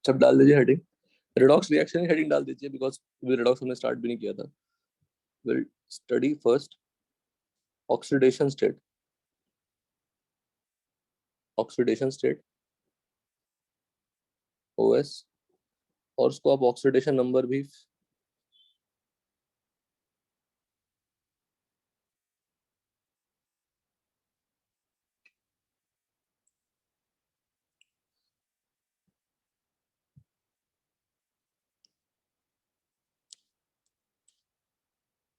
सब डाल दीजिए हेडिंग, रेडॉक्स रिएक्शन हेडिंग डाल दीजिए, बिकॉज रेडॉक्स हमने स्टार्ट भी नहीं किया था. Will study first oxidation state. Oxidation state OS, और उसको आप ऑक्सीडेशन नंबर भी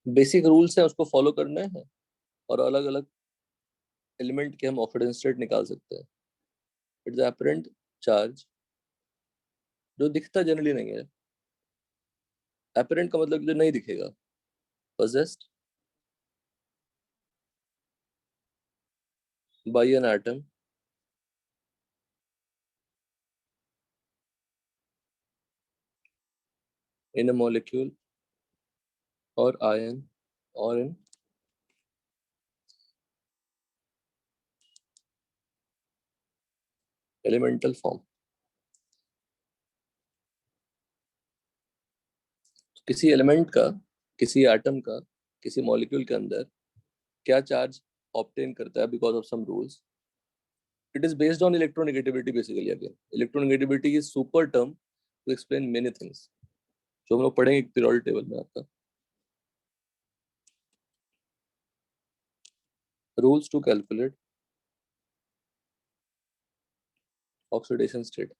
बेसिक रूल्स हैं, उसको फॉलो करना है, और अलग अलग एलिमेंट के हम ऑक्सीडेशन स्टेट निकाल सकते हैं. इट्स अपरेंट चार्ज, जो दिखता जनरली नहीं है. अपरेंट का मतलब जो नहीं दिखेगा. possessed by an atom in a molecule or ion or in elemental form. किसी एलिमेंट का, किसी एटम का, किसी मॉलिक्यूल के अंदर क्या चार्ज ऑब्टेन करता है because of some rules. It is based on electronegativity basically. Again electronegativity is super term to explain many things, जो हम लोग पढ़ेंगे पीरियोडिक टेबल में. आपका rules to calculate oxidation state.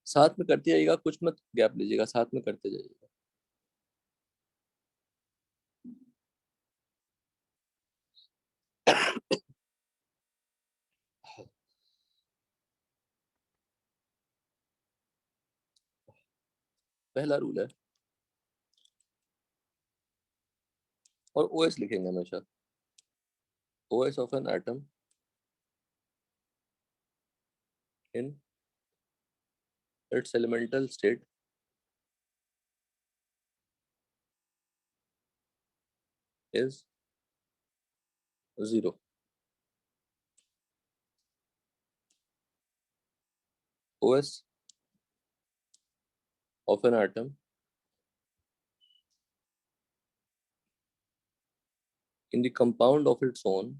साथ में करते जाइएगा, कुछ मत गैप लीजिएगा, साथ में करते जाइएगा. पहला रूल है, और OS लिखेंगे हमेशा. OS of an atom in its elemental state is 0. OS of an atom in the compound of its own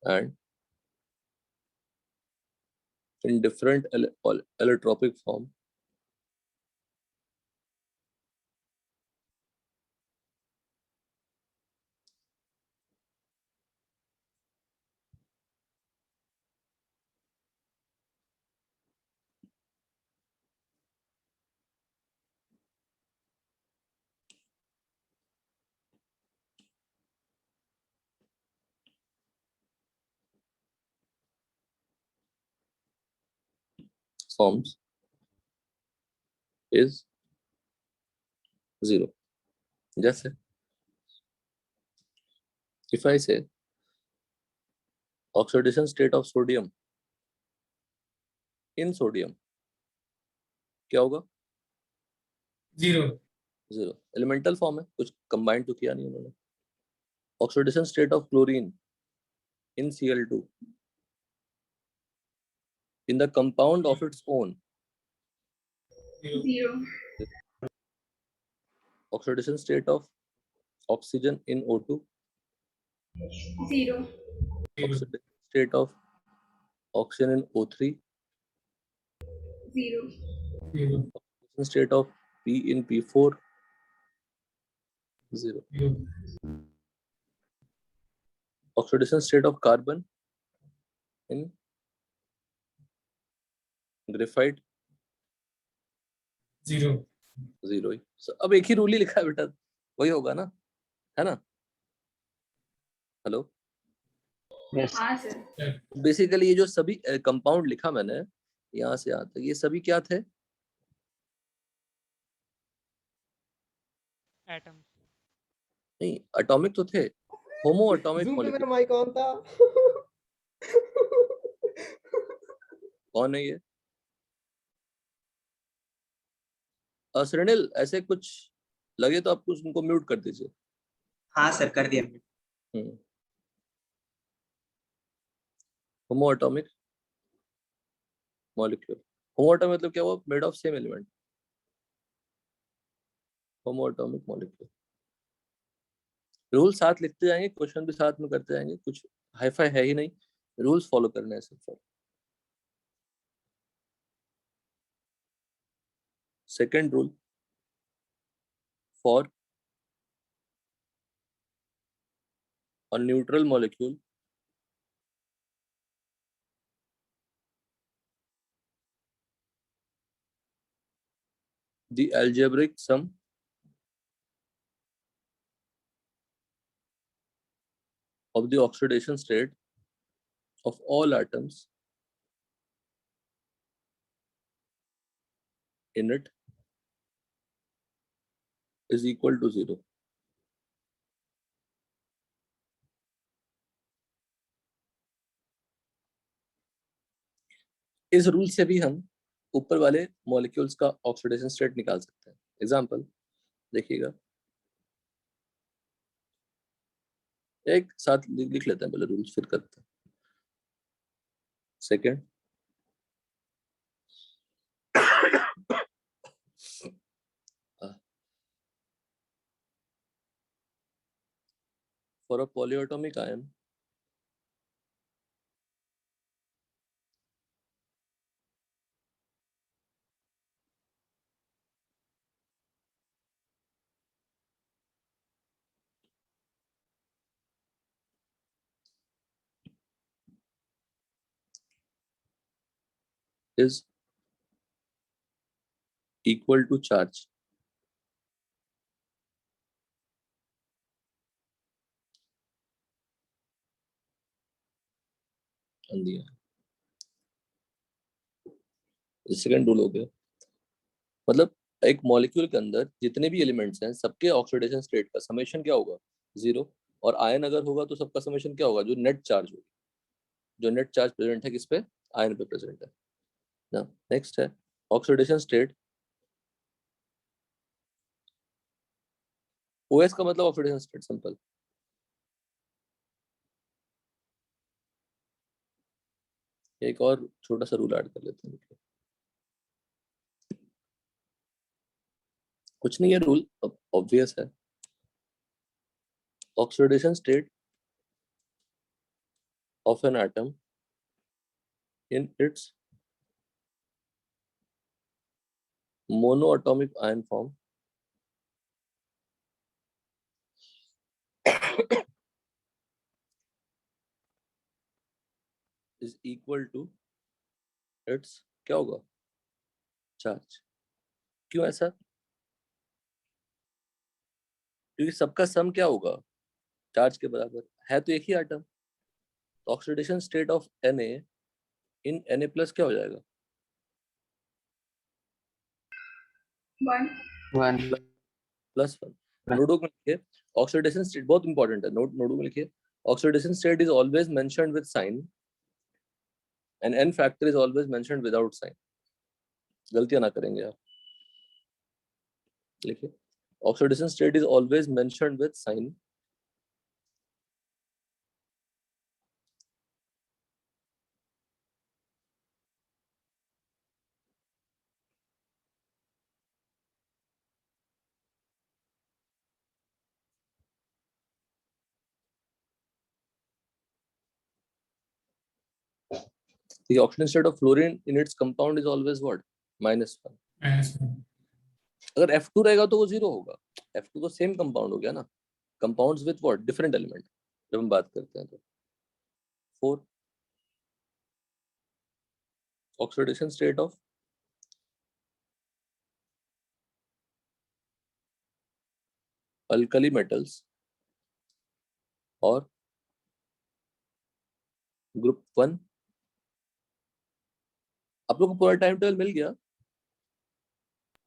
and in different allotropic form forms is 0. जैसे if I say oxidation state of sodium in sodium, क्या होगा? 0. Elemental form है, कुछ combine तो किया नहीं उन्होंने. Oxidation state of chlorine in Cl2 in the compound of its own 0. oxidation state of oxygen in O2 0. oxidation state of oxygen in O3 0. oxidation state of P in P4 0. Oxidation state of carbon in graphite 0. 0 he. So, अब एक ही rule ही लिखा है बेटा, वही होगा ना, है ना? हेलो. हाँ सर. बेसिकली ये जो सभी कंपाउंड लिखा मैंने यहाँ से यहाँ तक, ये सभी क्या थे? एटम. नहीं, एटॉमिक तो थे. होमो एटॉमिक Zoom पे मेरा मॉलिक्यूल. माइक ऑन था. कौन है ये? सृणिल ऐसे कुछ लगे तो आप कुछ उनको म्यूट कर दीजिए। हाँ सर, कर दिया। होमो एटॉमिक मॉलिक्यूल, होमो एटॉमिक मतलब क्या हुआ, made of same element, homo atomic molecule. Rule साथ लिखते जाएंगे, क्वेश्चन भी साथ में करते जाएंगे, कुछ हाईफाई है ही नहीं, रूल्स फॉलो करने हैं सिर्फ। Second rule, for a neutral molecule the algebraic sum of the oxidation state of all atoms in it is equal to 0. इस रूल से भी हम ऊपर वाले मॉलिक्यूल्स का ऑक्सीडेशन स्टेट निकाल सकते हैं। एग्जांपल देखिएगा, एक साथ लिख लेते हैं पहले रूल्स, फिर करते हैं। Second, for a polyatomic ion is equal to charge on the ion। Second rule हो गया, मतलब एक मॉलिक्यूल के अंदर जितने भी एलिमेंट्स हैं सबके ऑक्सीडेशन स्टेट का समेशन क्या होगा, 0। और आयन अगर होगा तो सबका समेशन क्या होगा, जो नेट चार्ज होगी, जो नेट चार्ज प्रेजेंट है किस पे, आयन पे प्रेजेंट है ना। नेक्स्ट है ऑक्सीडेशन स्टेट, ओएस का मतलब ऑक्सीडेशन स्टेट, सिंपल। एक और छोटा सा रूल ऐड कर लेते हैं, कुछ नहीं है रूल, ऑब्वियस है। Oxidation state of an atom in its monoatomic ion form is equal to its क्या होगा, चार्ज। क्यों ऐसा, क्योंकि सबका सम क्या होगा, चार्ज के बराबर है, तो एक ही atom. Oxidation state of Na in Na plus क्या हो जाएगा, 1 प्लस 1। नोटबुक में लिखिए ऑक्सीडेशन स्टेट, बहुत इंपॉर्टेंट है, नोटबुक में लिखिए oxidation state is always mentioned with sign and n factor is always mentioned without sign. गलतियां ना करेंगे आप, लिखिए oxidation state is always mentioned with sign the oxidation state of fluorine in its compound is always what, -1। अगर F2 रहेगा तो वो 0 होगा, F2 तो सेम कंपाउंड हो गया ना, compounds with what, different element जब हम बात करते हैं तो। 4 oxidation state of alkali metals और ग्रुप 1। आप लोग को पूरा टाइम टेबल मिल गया,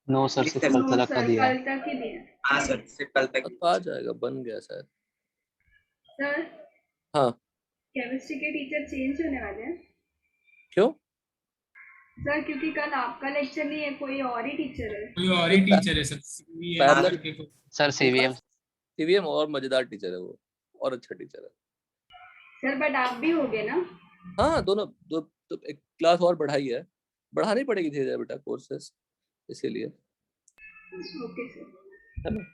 नो सर, सिर्फ कल तक का दिया है। कल तक ही दिया हाँ सर, सिर्फ कल तक। तो आ जाएगा, बन गया शायद। सर। हाँ केमिस्ट्री के टीचर चेंज होने वाले हैं। क्यों, सर क्योंकि कल आपका लेक्चर नहीं है, कोई और ही टीचर है। कोई और ही टीचर है सर, CVM Parallel- करके कोई। सर सीवीएम सीवीएम और मजेदार टीचर है वो, और अच्छा टीचर है। सर बट आप भी होगे ना। हाँ दोनों तो एक क्लास और बढ़ाई है, बढ़ानी पड़ेगी धीरे धीरे बेटा कोर्सेस, इसीलिए, ओके सर। है ना।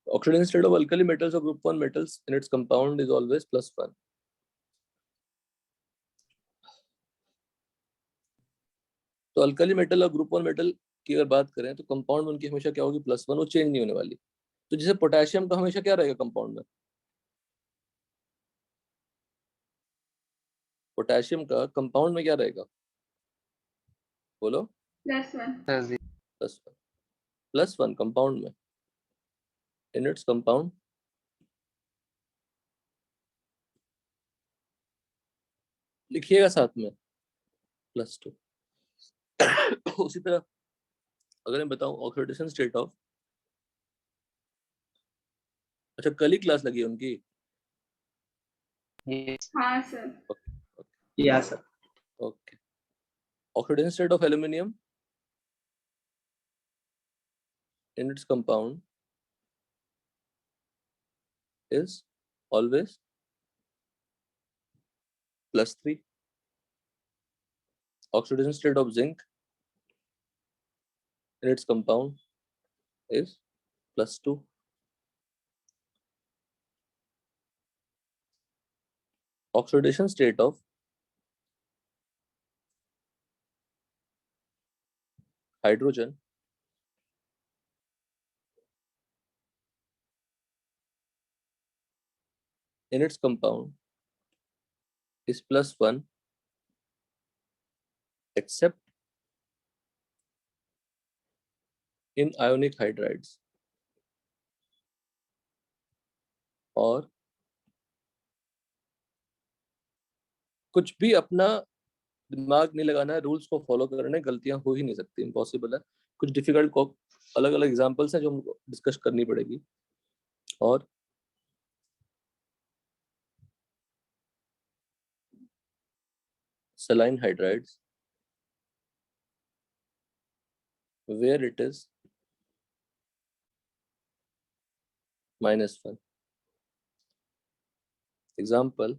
Oxidation state of alkali metals or group 1 metals in its compound is always +1. तो अल्कली मेटल और ग्रुप 1 मेटल की अगर बात करें तो कंपाउंड में उनकी हमेशा क्या होगी, +1, वो चेंज नहीं होने वाली। तो जैसे पोटेशियम का हमेशा क्या रहेगा कंपाउंड में, पोटेशियम का कंपाउंड में क्या रहेगा, बोलो। +1। सर +1, +1 कंपाउंड में, इन इट्स कंपाउंड लिखिएगा साथ में +2। उसी तरह अगर मैं बताऊं ऑक्सीडेशन स्टेट ऑफ, अच्छा कल ही क्लास लगी है उनकी। हाँ सर। या sir. Okay, oxidation state of aluminium in its compound is always +3. Oxidation state of zinc in its compound is +2. Oxidation state of hydrogen in its compound is +1 except in ionic hydrides, और कुछ भी अपना दिमाग नहीं लगाना है, rules को follow करने, गलतियां हो ही नहीं सकती, इम्पॉसिबल है। कुछ डिफिकल्ट को अलग अलग एग्जांपल्स हैं जो हमको डिस्कस करनी पड़ेगी। और saline hydrides where it is -1. Example,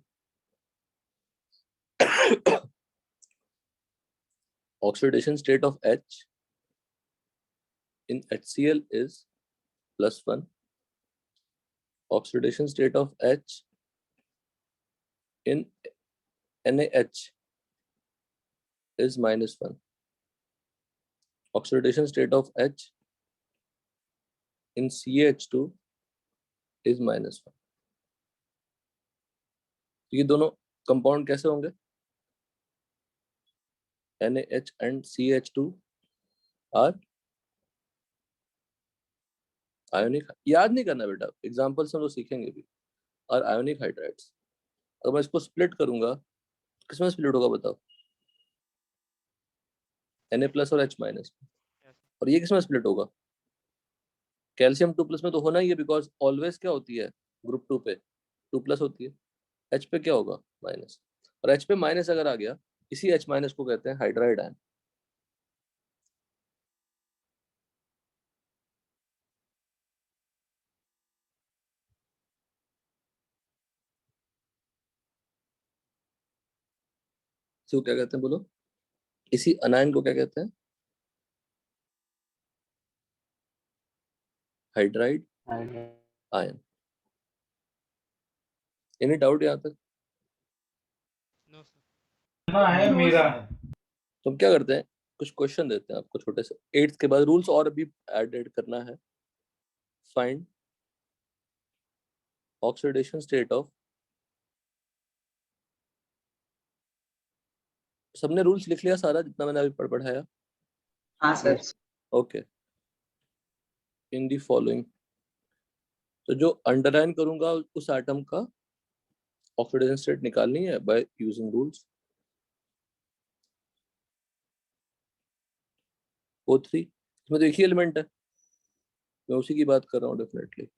oxidation state of H in HCl is +1. Oxidation state of H in NaH is -1. Oxidation state of H in CH2 is -1. ये दोनों कंपाउंड कैसे होंगे, NaH and CH2 are ionic, याद नहीं करना बेटा, examples हम लोग सीखेंगे भी, और आयोनिक हाइड्राइड्स। अगर मैं इसको स्प्लिट करूंगा किसमें स्प्लिट होगा बताओ, Na+ और H-, और ये किसमें स्प्लिट होगा, कैल्शियम 2+ में तो होना ही है, बिकॉज ऑलवेज क्या होती है ग्रुप 2 पे 2+ होती है, H पे क्या होगा माइनस, और H पे माइनस अगर आ गया, इसी H- को कहते हैं हाइड्राइड आयन। इसको क्या कहते हैं बोलो, इसी अनायन को क्या कहते हैं, हाइड्राइड आयन। एनी डाउट यहाँ तक? है मेरा। तो हम क्या करते हैं, कुछ क्वेश्चन देते हैं आपको छोटे से, 8th के बाद रूल्स और भी एडेड करना है। फाइंड ऑक्सीडेशन स्टेट ऑफ, सबने रूल्स लिख लिया सारा जितना मैंने अभी पढ़ाया? हाँ sir. Okay, in the following, तो जो अंडरलाइन करूंगा उस एटम का ऑक्सीडेशन स्टेट निकालनी है बाय यूजिंग रूल्स। O3 इसमें तो एक ही एलिमेंट है, मैं उसी की बात कर रहा हूँ डेफिनेटली।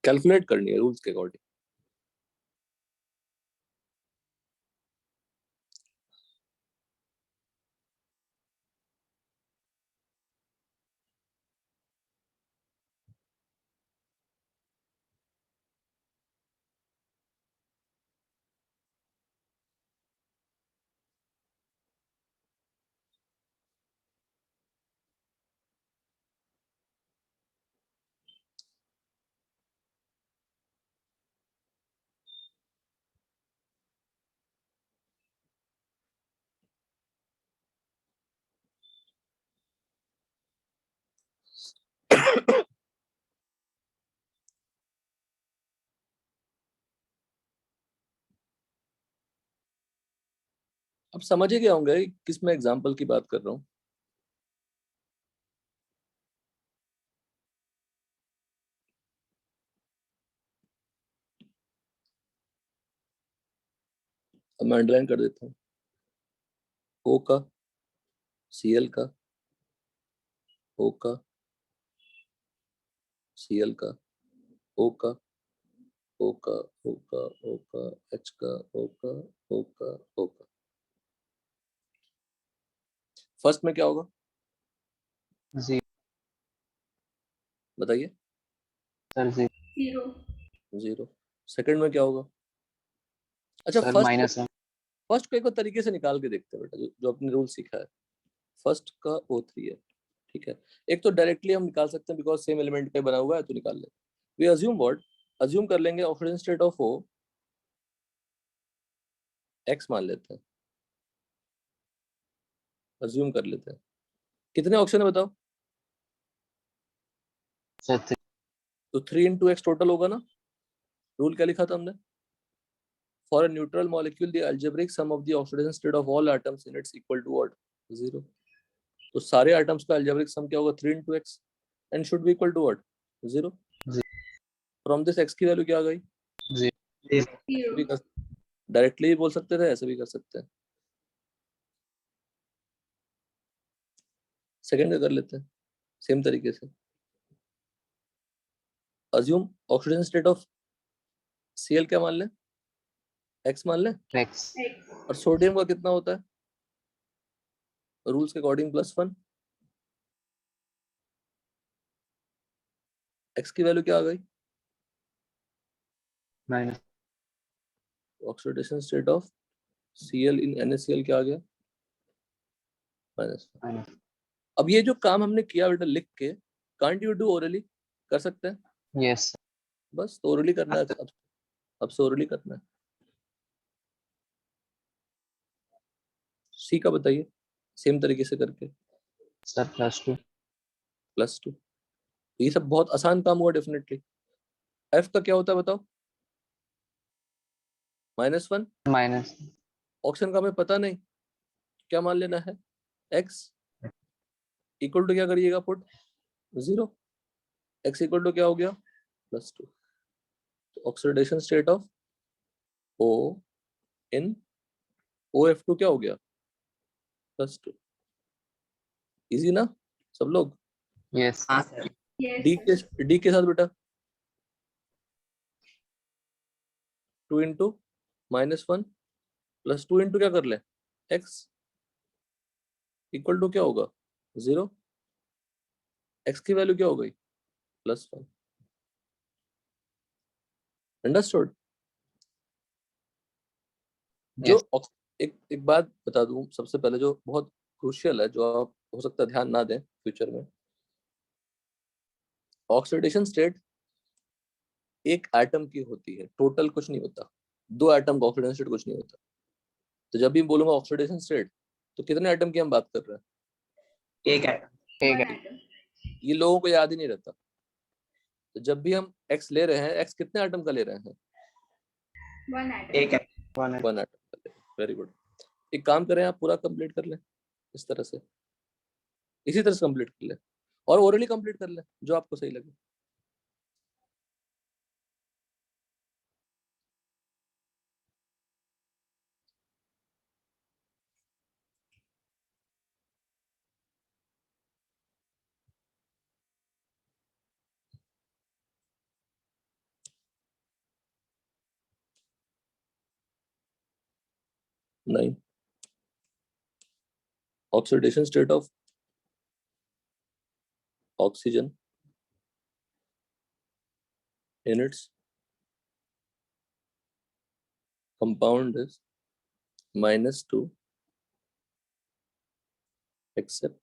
कैलकुलेट करनी है रूल्स के अकॉर्डिंग। अब समझ ही गए होंगे किस में एग्जाम्पल की बात कर रहा हूँ। अब मैं अंडरलाइन कर देता हूँ। ओ का, सीएल का, ओ का, सीएल का, ओ का, ओ का, ओ का, ओ का, एच का, ओ का, ओ का, ओ का। फर्स्ट में क्या होगा जी बताइए? सर, जी जीरो। जीरो। सेकंड में क्या होगा? अच्छा, सर फर्स्ट माइनस फर्स्ट को एक और तरीके से निकाल के देखते हैं बेटा, जो अपने रूल सीखा है। फर्स्ट का O3 है, ठीक है। एक तो डायरेक्टली हम निकाल सकते हैं बिकॉज सेम एलिमेंट पे बना हुआ है, तो निकाल लेते हैं। वी अज्यूम व्हाट, अज्यूम कर लेंगे oxygen state of O x मान लेते हैं, अज्यूम कर लेते हैं। कितने ऑप्शन है बताओ? सर तो 3 into x टोटल होगा ना। रूल क्या लिखा था हमने? For a neutral molecule the algebraic sum of the oxidation state of all atoms in its equal to what? 0। तो सारे एटम्स का algebraic sum क्या होगा? 3 into x and should be equal to what? 0। जी फ्रॉम दिस x की value क्या आ गई? जी जीरो। डायरेक्टली भी बोल सकते थे, ऐसे भी कर सकते हैं। सेकंड का कर लेते हैं सेम तरीके से। Assume oxygen state of Cl क्या मान लें? x मान लें। X x. और सोडियम का कितना होता है रूल्स के अकॉर्डिंग? +1। x की वैल्यू क्या आ गई? Minus oxidation state of Cl in NaCl क्या आ गया? -1। माइनस अब ये जो काम हमने किया बेटा लिख के, कांट यू डू ओरली? कर सकते हैं। यस बस तो ओरली करना है अब से ओरली करना है। सी का बताइए सेम तरीके से करके। सर +2 +2। ये सब बहुत आसान काम हुआ डेफिनेटली। एफ का क्या होता है बताओ? -1। माइनस ऑप्शन का हमें पता नहीं, क्या मान लेना है? x इक्वल टू क्या करिएगा पुट? 0। x इक्वल टू क्या हो गया? +2। तो oxidation state of O in OF2 क्या हो गया? +2। इजी ना सब लोग? यस हाँ सर। यस डी के साथ बेटा 2 इंटू -1 +2 इंटू क्या कर ले? x इक्वल टू क्या होगा? 0। x की वैल्यू क्या हो गई? +1। अंडरस्टूड? जो यस एक बात बता दूं सबसे पहले, जो बहुत क्रूशियल है, जो आप हो सकता है ध्यान ना दें फ्यूचर में। ऑक्सीडेशन स्टेट एक एटम की होती है, टोटल कुछ नहीं होता। 2 एटम का ऑक्सीडेशन स्टेट कुछ नहीं होता। तो जब भी बोलूंगा ऑक्सीडेशन स्टेट, तो कितने एटम की हम बात कर रहे हैं? एक है। एक 1 है एटम। ये लोगों को याद ही नहीं रहता। तो जब भी हम x ले रहे हैं, x कितने एटम का ले रहे हैं? 1 एटम। एक है। 1 है 1 एटम का ले रहे हैं। Very good. एक काम करें, आप पूरा कंप्लीट कर लें इस तरह से, इसी तरह से कंप्लीट कर लें, और ओरली कंप्लीट कर लें जो आपको सही लगे। 9. Oxidation state of oxygen in its compound is -2 except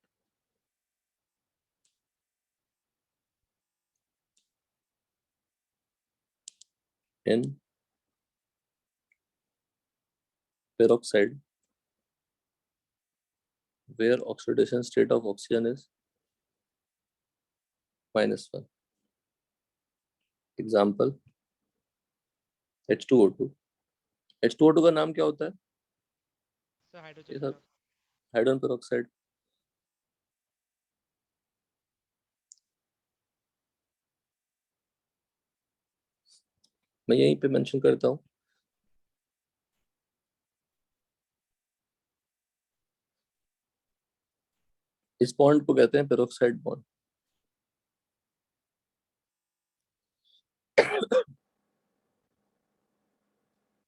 in peroxide where oxidation state of oxygen is -1. Example H2O2. H2O2 का नाम क्या होता है? सर ये हाइड्रोजन सर हाइड्रोजन पेरोक्साइड. मैं यहीं पे मेंशन करता हूँ. इस बॉन्ड को कहते हैं पेरोक्साइड बॉन्ड.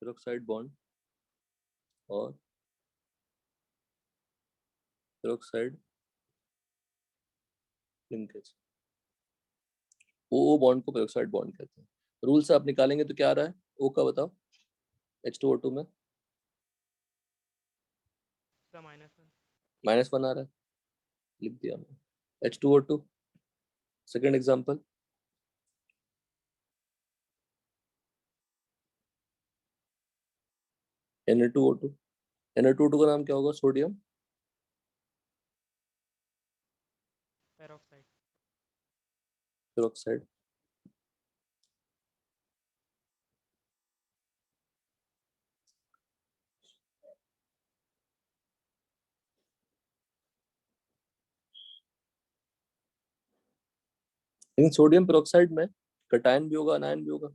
पेरोक्साइड बॉन्ड और पेरोक्साइड लिंकेज. ओ बॉन्ड को पेरोक्साइड बॉन्ड कहते हैं. रूल से आप निकालेंगे तो क्या आ रहा है? ओ का बताओ. H2O2 में सर -1 -1 आ रहा है. लिख दिया मैंने. H2O2. Second example Na2O2. Na2O2 का नाम क्या होगा? Sodium peroxide peroxide. लेकिन सोडियम पेरोक्साइड में कटायन भी होगा, अनायन भी होगा.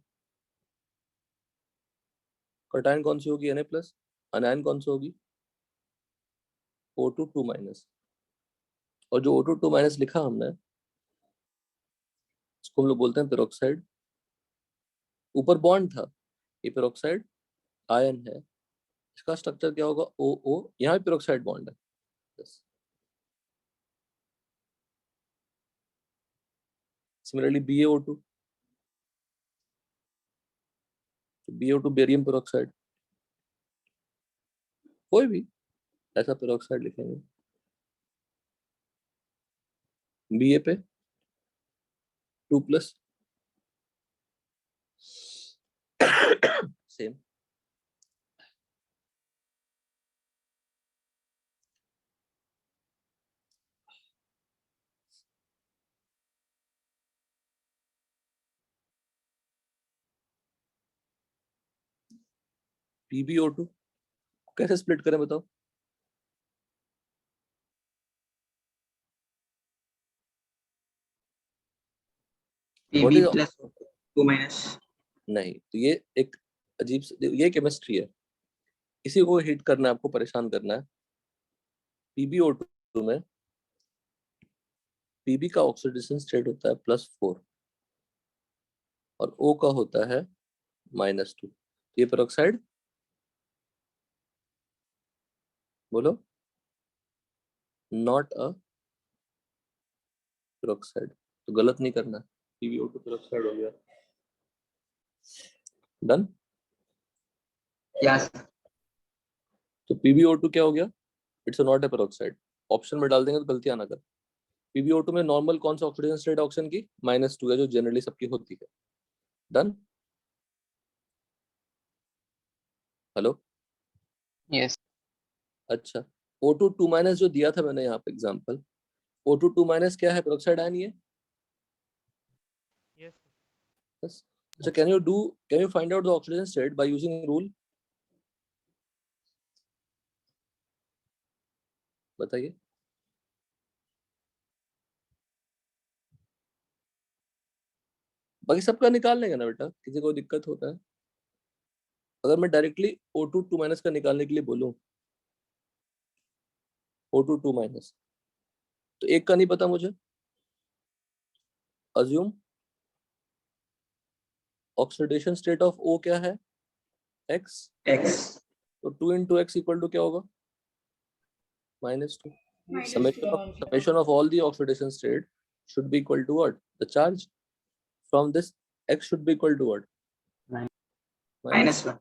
कटायन कौन सी होगी? Na+. अनायन कौन सी होगी? O2 2-. और जो O2 2- लिखा हमने, इसको हम लोग बोलते हैं पेरोक्साइड. ऊपर बॉन्ड था, ये पेरोक्साइड आयन है. इसका स्ट्रक्चर क्या होगा? OO. यहाँ भी पेरोक्साइड बॉन्ड है. Similarly BaO2. BaO2 barium peroxide. कोई भी ऐसा पेरोक्साइड लिखेंगे. Ba पे 2+. सेम. PbO2 कैसे स्प्लिट करें बताओ? What Pb is plus 2 minus. नहीं, तो ये एक अजीब ये केमिस्ट्री है. इसी को हिट करना है, आपको परेशान करना है. PbO2 में Pb का ऑक्सीडेशन स्टेट होता है +4 और O का होता है -2. ये पेरोक्साइड बोलो. Not a peroxide. तो गलत नहीं करना. PbO2 पेरोक्साइड हो गया. डन. Yes. तो PbO2 क्या हो गया? It's not a peroxide. Option में डाल देंगे तो गलतियां ना कर. PbO2 में नॉर्मल कौन सा ऑक्सीडेशन स्टेट ऑक्सीजन की? -2 है, जो जनरली सबकी होती है. डन. हेलो. Yes. अच्छा, O2 2- जो दिया था मैंने यहाँ पे एग्जांपल, O2 2- क्या है? पेरोक्साइड आयन ही है. Yes Yes. अच्छा, can you find out the oxidation state by using rule? बताइए. बाकी सबका निकाल लेंगे ना बेटा, किसी को दिक्कत होता है? अगर मैं डायरेक्टली O2 2- का निकालने के लिए बोलूं, O2 2- तो एक का नहीं पता मुझे. Assume oxidation state of O क्या है? X. X. तो 2 into x equal to क्या होगा? -2. Summation of all the oxidation state should be equal to what? The charge from this x should be equal to what? -1.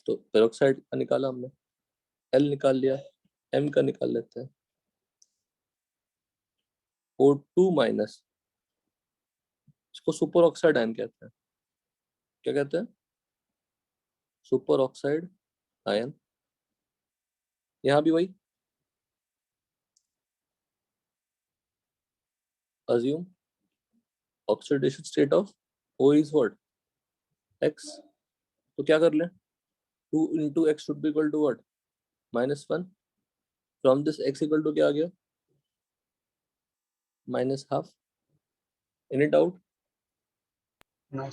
तो peroxide का निकाला हमने, L निकाल लिया, M का निकाल लेते हैं. O2 माइनस, इसको सुपर ऑक्साइड आयन कहते हैं. क्या कहते हैं? Super oxide ion. यहाँ भी वही, assume oxidation state of O is what? X. तो क्या कर लें? 2 into x should be equal to what? -1. From this x equal to क्या आ गया? -half. Any doubt? No.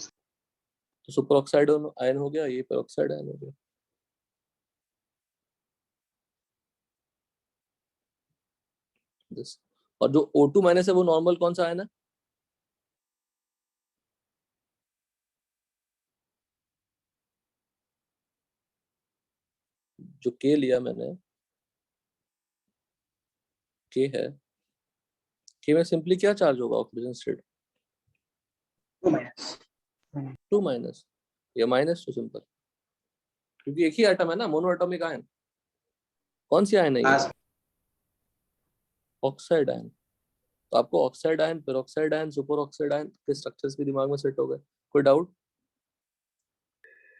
तो सुपर ऑक्साइड आयन हो गया, ये पेरोक्साइड आयन हो गया. This. और जो O2 माइनस है वो नॉर्मल कौन सा आयन है? जो K लिया मैंने, K है, K में सिंपली क्या चार्ज होगा ऑक्सीजन स्टेट? 2 2 माइनस या -2 सिंपल, क्योंकि एक ही एटम है ना, मोनो एटॉमिक आयन. कौन सी आयन है ये? -. Oxide ion. तो आपको oxide ion, peroxide ion, super oxide ion के स्ट्रक्चर्स भी दिमाग में सेट हो गए. कोई doubt?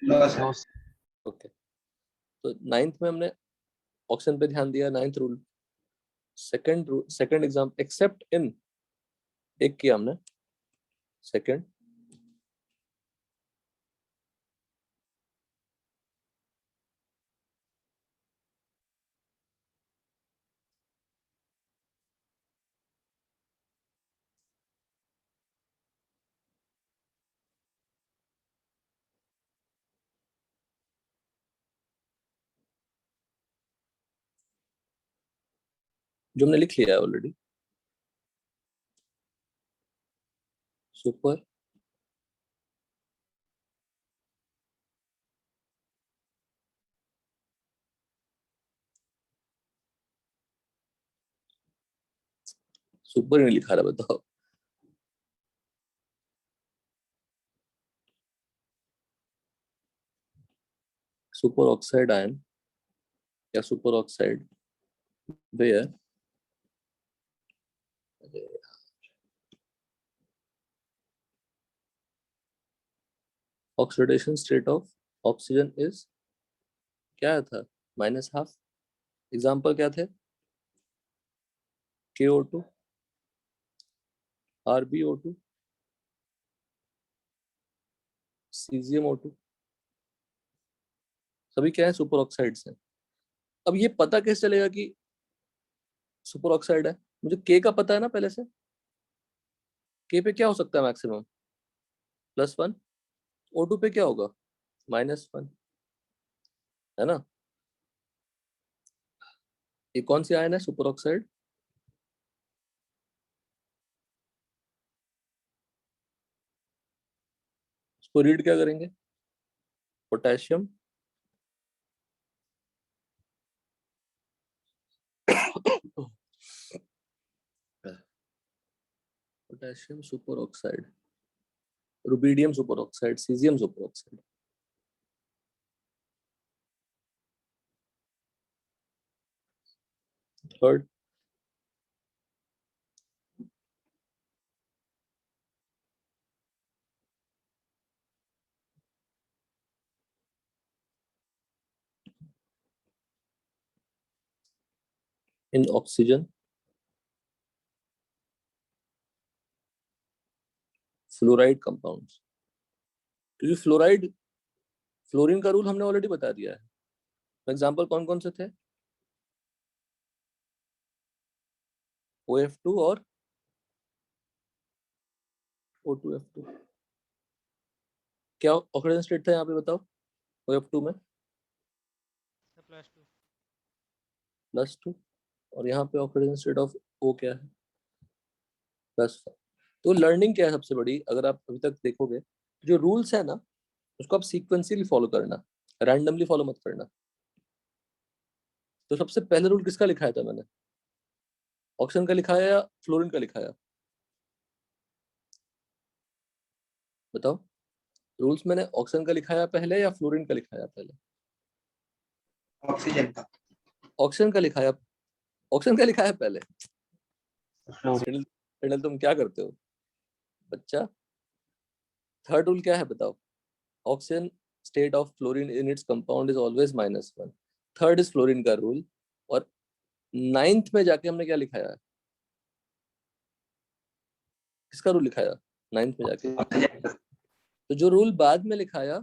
No, sir. No. Okay. तो 9th में हमने ऑक्सीजन पे ध्यान दिया, 9th rule. Second exam accept इन, एक किया हमने. सेकंड, जो हमने लिख लिया है ऑलरेडी. सुपर सुपर नहीं लिखा रहा, बताओ. सुपर ऑक्साइड आयन या super oxide where oxidation state of oxygen is क्या था? -half. एग्जाम्पल क्या थे? KO2, RbO2, CgMO2, सभी क्या है? सुपर ऑक्साइड्स हैं. अब ये पता कैसे चलेगा कि सुपर ऑक्साइड है? मुझे K का पता है ना पहले से. K पे क्या हो सकता है मैक्सिमम? +1. O2 पे क्या होगा? -1, है ना. ये कौन सी आयन है? Super oxide. इसको रीड क्या करेंगे? Potassium potassium super oxide, rubidium super oxide, caesium super oxide. Third, in oxygen fluoride compounds. क्योंकि फ्लोराइड, फ्लोरीन का रूल हमने ऑलरेडी बता दिया है. एग्जांपल कौन कौन से थे? OF2 और O2F2. क्या ऑक्सीजन स्टेट था यहाँ पे बताओ? OF2 में +2. +2, और यहाँ पे ऑक्सीजन स्टेट ऑफ O क्या है? +5. तो लर्निंग क्या है सबसे बड़ी? अगर आप अभी तक देखोगे, जो रूल्स है ना, उसको आप सीक्वेंशियली फॉलो करना. रैंडमली फॉलो मत करना। तो सबसे पहले रूल किसका लिखाया था मैंने? ऑक्सीजन का लिखाया या फ्लोरीन का लिखाया? बताओ, रूल्स मैंने ऑक्सीजन का लिखाया पहले या फ्लोरीन का लिखाया पहले? ऑक्सीजन का। ऑक्सीजन का लिखाया, ऑक्सीजन का लिखाया पहले। फ्लोरीन। फिर तुम क्या करते हो बच्चा? थर्ड रूल क्या है बताओ? Oxygen state of fluorine in its compound is always -1। Third is fluorine का रूल। और 9th में जाके हमने क्या लिखाया है? किसका रूल लिखाया 9th में जाके? ऑक्सीजन का। तो जो रूल बाद में लिखाया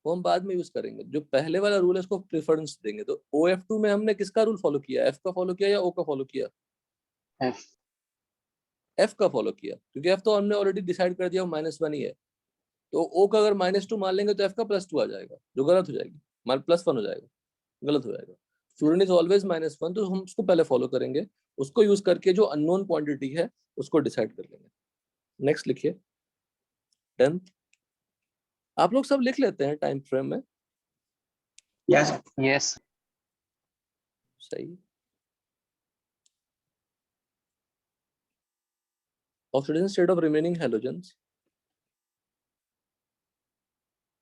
वो हम बाद में यूज करेंगे। जो पहले वाला रूल है उसको प्रेफरेंस देंगे। तो OF2 में हमने किसका रूल फॉलो किया? F का फॉलो किया या O का फॉलो किया? एफ। F का फॉलो किया, क्योंकि F तो हमने ऑलरेडी डिसाइड कर दिया वो -1 ही है। तो O का अगर -2 मान लेंगे तो F का +2 आ जाएगा, जो गलत हो जाएगी। मान +1 हो जाएगा, गलत हो जाएगा। फ्लोरीन इज ऑलवेज -1, तो हम उसको पहले फॉलो करेंगे। उसको यूज करके जो अननोन क्वांटिटी है उसको डिसाइड कर लेंगे। नेक्स्ट लिखिए 10th। आप लोग सब लिख लेते हैं टाइम फ्रेम में? यस। यस। सही। Oxidation state of remaining halogens,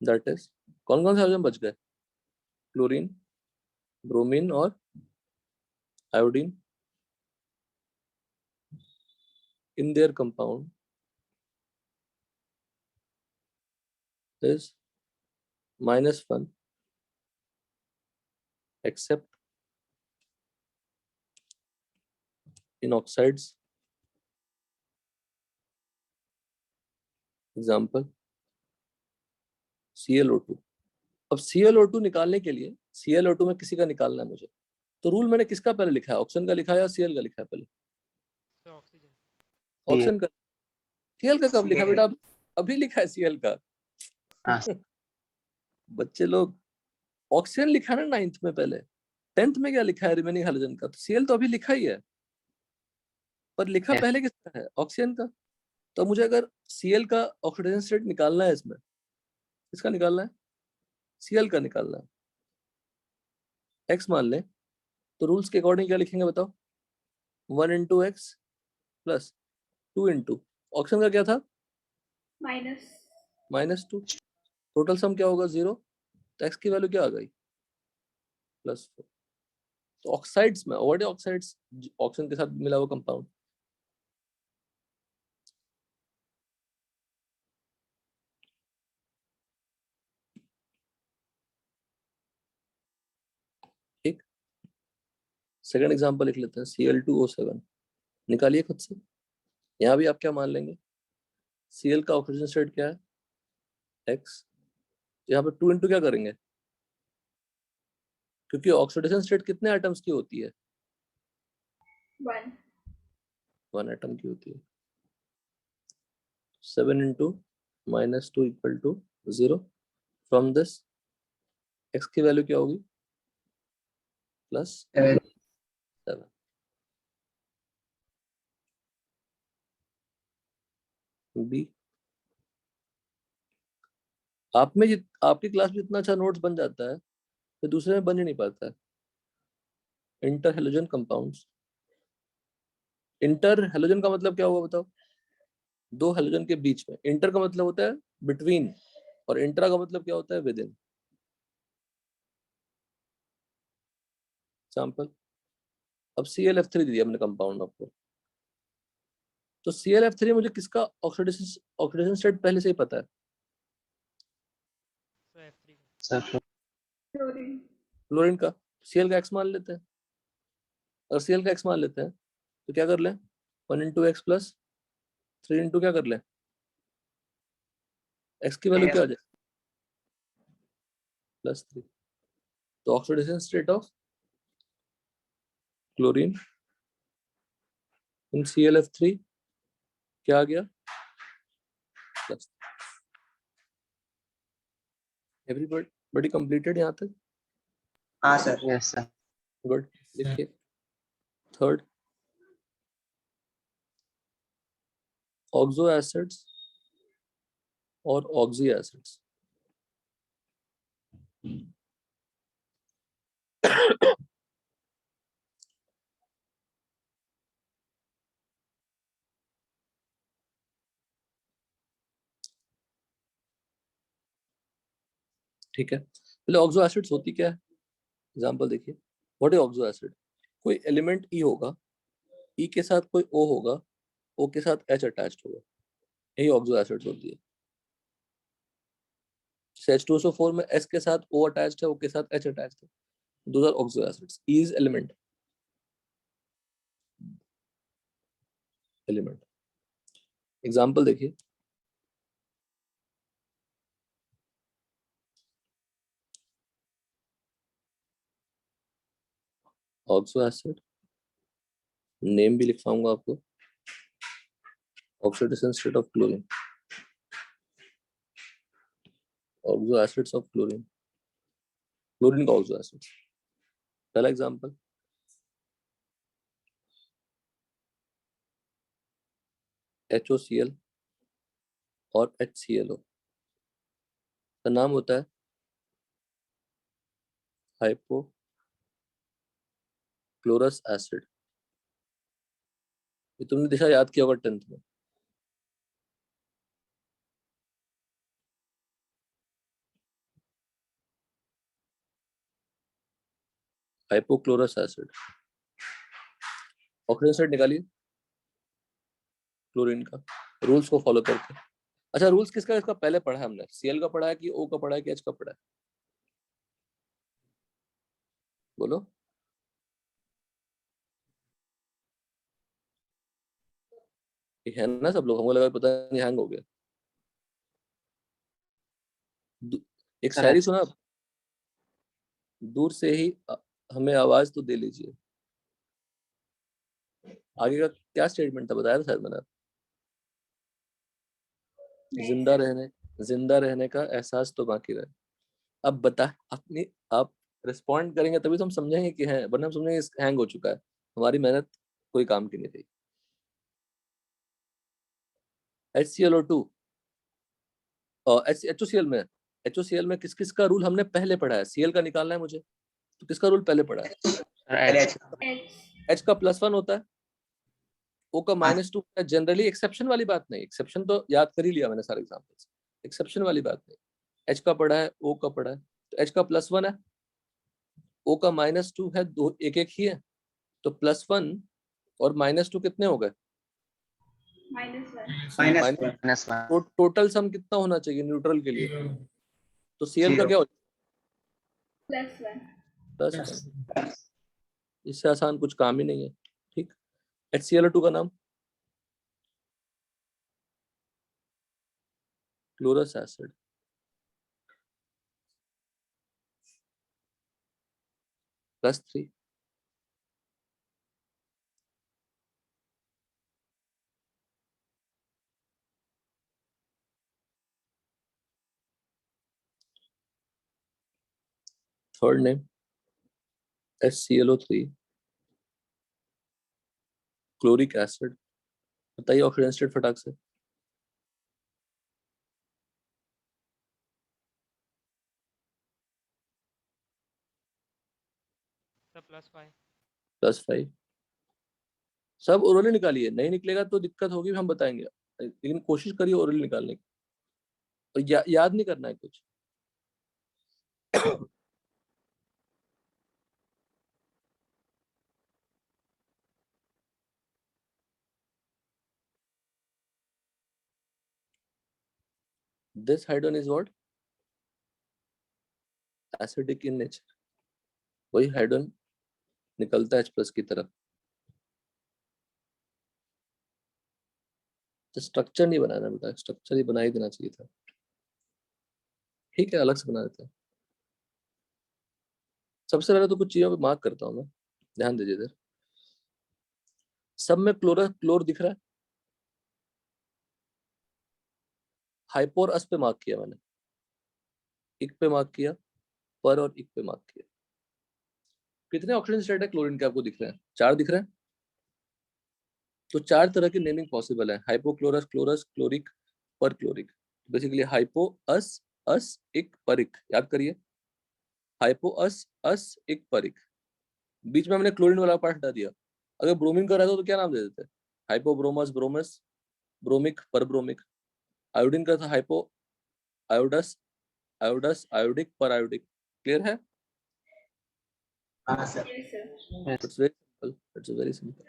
that is, कौन कौन से हाइड्रोजन बच गए? क्लोरीन, ब्रोमीन और iodine. In their compound is -1 except in oxides, example ClO2। अब ClO2 निकालने के लिए, ClO2 में किसी का निकालना है मुझे, तो रूल मैंने किसका पहले लिखा है? ऑक्सीजन का लिखा है या Cl का लिखा है पहले? So oxygen. ऑक्सीजन का। Cl का कब लिखा बेटा? अभी लिखा है Cl का। हाँ। बच्चे लोग, ऑक्सीजन लिखा ना 9th में पहले, 10th में क्या लिखा है रिमेनिंग हाइड्रोजन का? तो Cl तो अभी लिखा ही है, पर लिखा Yes. पहले किसका है? ऑक्सीजन का। तो मुझे अगर Cl का ऑक्सीडेशन स्टेट निकालना है, इसमें किसका निकालना है? Cl का निकालना है। X मान लें, तो रूल्स के अकॉर्डिंग क्या लिखेंगे बताओ? 1 × X प्लस 2 × ऑक्सीजन का क्या था? -2। टोटल सम क्या होगा? 0। तो X की वैल्यू क्या आ गई? +4। तो ऑक्साइड्स में, व्हाट इज ऑक्साइड्स? ऑक्सीजन के साथ मिला हुआ कंपाउंड। ठीक, सेकंड एग्जांपल लिख लेते हैं, Cl2O7। निकालिए खुद से। यहाँ भी आप क्या मान लेंगे? Cl का ऑक्सीजन स्टेट क्या है? X। यहाँ पे 2 × क्या करेंगे? क्योंकि ऑक्सीडेशन स्टेट कितने एटम्स की होती है? 1 एटम की होती है। 7 × -2 = 0। फ्रॉम दिस X की वैल्यू क्या होगी? +7। बी, आप में आपकी क्लास में जितना अच्छा नोट्स बन जाता है तो दूसरे में बन ही नहीं पाता है। Inter halogen compounds. Inter halogen का मतलब क्या हुआ बताओ? दो हेलोजन के बीच में। इंटर का मतलब होता है बिटवीन, और इंट्रा का मतलब क्या होता है? With in. एग्जांपल, अब ClF3 दिया हमने कंपाउंड आपको, तो ClF3 मुझे किसका ऑक्सीडेशन स्टेट पहले से ही पता है? So F3. सर क्लोरीन का। Cl का X मान लेते हैं। अगर Cl का X मान लेते हैं तो क्या कर लें? 1 × X प्लस 3 × क्या कर लें? X की वैल्यू क्या आ जाए? +3। तो oxidation state of chlorine in ClF3 क्या आ गया? प्लस। एवरीबॉडी कंप्लीटेड यहाँ तक? हाँ सर। Yes sir. गुड। लिखिए थर्ड, ऑक्सो एसिड्स और ऑक्सी एसिड्स। ठीक है, पहले ऑक्सो एसिड्स होती क्या है, एग्जांपल देखिए। What is oxo acid? कोई एलिमेंट ई होगा, ई के साथ कोई ओ होगा, ओ के साथ एच अटैच्ड होगा, यही ऑक्सो एसिड्स होती है। H2SO4 में S के साथ O अटैच्ड है, O के साथ H अटैच्ड है, those are oxo acids. E is element, element. Example देखिए, ऑक्सो एसिड, नेम भी लिखवाऊंगा आपको, oxidation state of chlorine, oxo acids of chlorine, chlorine का ऑक्सो एसिड। पहला एग्जांपल, HOCl और HClO का नाम होता है हाइपोक्लोरस एसिड। ये तुमने दिशा याद किया होगा 10th में। हाइपोक्लोरस एसिड, ऑक्सीजन स्टेट निकालिए क्लोरीन का, रूल्स को फॉलो करके। अच्छा, रूल्स किसका इसका पहले पढ़ा है हमने? Cl का पढ़ा है कि O का पढ़ा है कि H का पढ़ा है? बोलो। ये है ना सब लोग? हमको लगा पता नहीं हैंग हो गया। एक सर, शायरी सुना, दूर से ही हमें आवाज तो दे लीजिए। आगे का क्या स्टेटमेंट था, बताया था शायद मैंने। नहीं जिंदा सर। रहने, जिंदा रहने का एहसास तो बाकी रहे। अब बता, अपनी आप रिस्पॉन्ड करेंगे तभी तो हम समझेंगे कि है, वरना हम समझेंगे हैंग हो चुका है, हमारी मेहनत कोई काम की नहीं रही। HClO2 और HOCl में, HOCl में किस किस का रूल हमने पहले पढ़ा है? Cl का निकालना है मुझे, तो किसका रूल पहले पढ़ा है? सर पहले H H H का +1 होता है, O का हाँ -2 है। जनरली एक्सेप्शन वाली बात नहीं, एक्सेप्शन तो याद कर ही लिया मैंने सारे एग्जांपल्स, एक्सेप्शन वाली बात नहीं। H का पढ़ा है, O का पढ़ा है, तो H का +1 है, O का -2 है, दो एक एक ही है, तो +1 और -2 कितने हो गए? -1 माइनस -1 तो टोटल सम कितना होना चाहिए न्यूट्रल के लिए? तो Cl का 0 क्या हो? +1 +1। इससे आसान कुछ काम ही नहीं है। ठीक। HClO2 का नाम chlorous acid, +3। Third name HClO3 chloric acid. बताइए ऑक्सीजन स्टेट फटाक से। सर +5 +5। सब ओरली निकालिए, नहीं निकलेगा तो दिक्कत होगी, हम बताएंगे, लेकिन कोशिश करिए ओरली निकालने की। और याद नहीं करना है कुछ। This hydrogen is what? Acidic in nature. वही हाइड्रोजन निकलता है H+ की तरफ। तो स्ट्रक्चर नहीं बनाना बेटा, स्ट्रक्चर ही बना ही देना चाहिए था। ठीक है, अलग से बना देते हैं। सबसे पहले तो कुछ चीजों पे मार्क करता हूँ मैं, ध्यान दीजिए इधर। सब में क्लोर दिख रहा है। हाइपोर अस पे मार्क किया मैंने, इक पे मार्क किया, पर और इक पे मार्क किया। कितने ऑक्सीजन स्टेट है क्लोरीन के आपको दिख रहे हैं? 4 दिख रहे हैं। तो 4 तरह की नेमिंग पॉसिबल है, हाइपोक्लोरस, क्लोरस, क्लोरिक, पर क्लोरिक। बेसिकली हाइपो, अस, इक, पर इक। याद करिए, हाइपो अस अस इक परिक, बीच में हमने क्लोरीन वाला पार्ट हटा दिया। अगर ब्रोमीन का रहता तो क्या नाम दे देते? हाइपोब्रोमस ब्रोमस, ब्रोमिक परब्रोमिक। आयोडीन का था हाइपो आयोडस आयोडस आयोडिक पर आयोडिक। क्लियर है? हाँ sir. Yes, sir. Yes. It's very simple, it's very simple.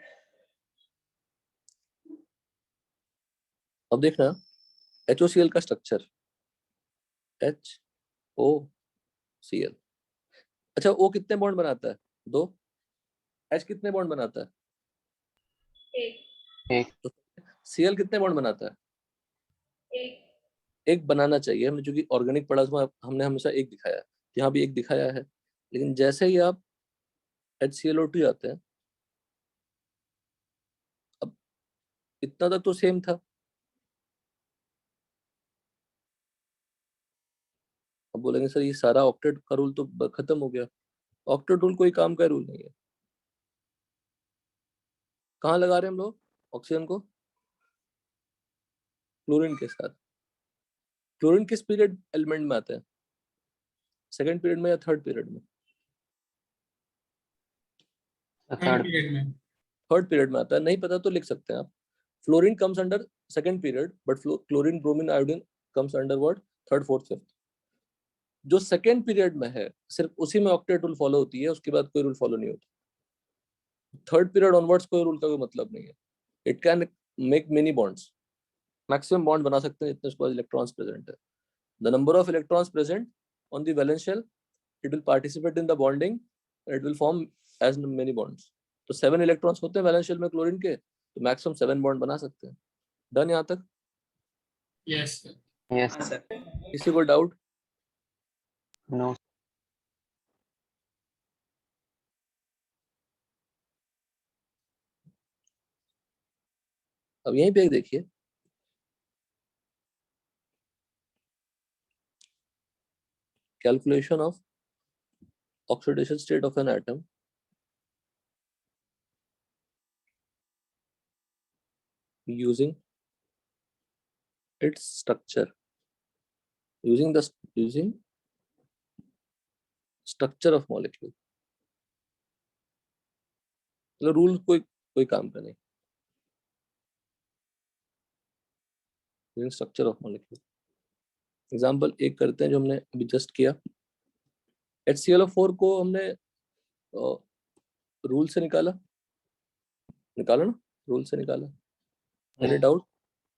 अब देखना HOCl का स्ट्रक्चर, HOCl। अच्छा, O कितने बॉन्ड बनाता है? 2। H कितने बॉन्ड बनाता है? एक एक तो Cl कितने बॉन्ड बनाता है? एक एक बनाना चाहिए। हमने चूंकि ऑर्गेनिक पढ़ा उसमें हमने हमेशा एक दिखाया है, यहाँ भी एक दिखाया है, लेकिन जैसे ही आप HClO2 आते हैं, अब इतना तक तो सेम था, अब बोलेंगे सर ये सारा ऑक्टेट का रूल तो खत्म हो गया। ऑक्टेट रूल कोई काम का रूल नहीं है। कहाँ लगा रहे हैं हम लोग ऑक्सीजन को? क्लोरीन के साथ। क्लोरीन किस पीरियड एलिमेंट में आता है? सेकंड पीरियड में या थर्ड पीरियड में? थर्ड थर्ड पीरियड में आता है। नहीं पता तो लिख सकते हैं आप, fluorine comes under second period but chlorine bromine iodine comes under what? Third fourth fifth. जो सेकंड पीरियड में है सिर्फ उसी में ऑक्टेट रूल फॉलो होती है, उसके बाद कोई रूल फॉलो नहीं होता। थर्ड पीरियड ऑनवर्ड्स कोई रूल का कोई मतलब नहीं है। It can make many bonds, maximum bond बना सकते हैं जितने उसके पास इलेक्ट्रॉन्स प्रेजेंट है। The number of electrons present on the valence shell, it will participate in the bonding, it will form as many bonds. तो 7 इलेक्ट्रॉन्स होते हैं वैलेंस शेल में क्लोरीन के, तो मैक्सिमम 7 बॉन्ड बना सकते हैं। डन यहाँ तक? Yes sir. यस हाँ सर। किसी को डाउट? नो अब यहीं पे देखिए, calculation of oxidation state of an atom using its structure, using structure of molecule। मतलब रूल कोई काम का नहीं, using structure of molecule। Example एक करते हैं जो हमने अभी जस्ट किया। HClO4 को हमने रूल से निकाला ना, रूल से निकाला। Any doubt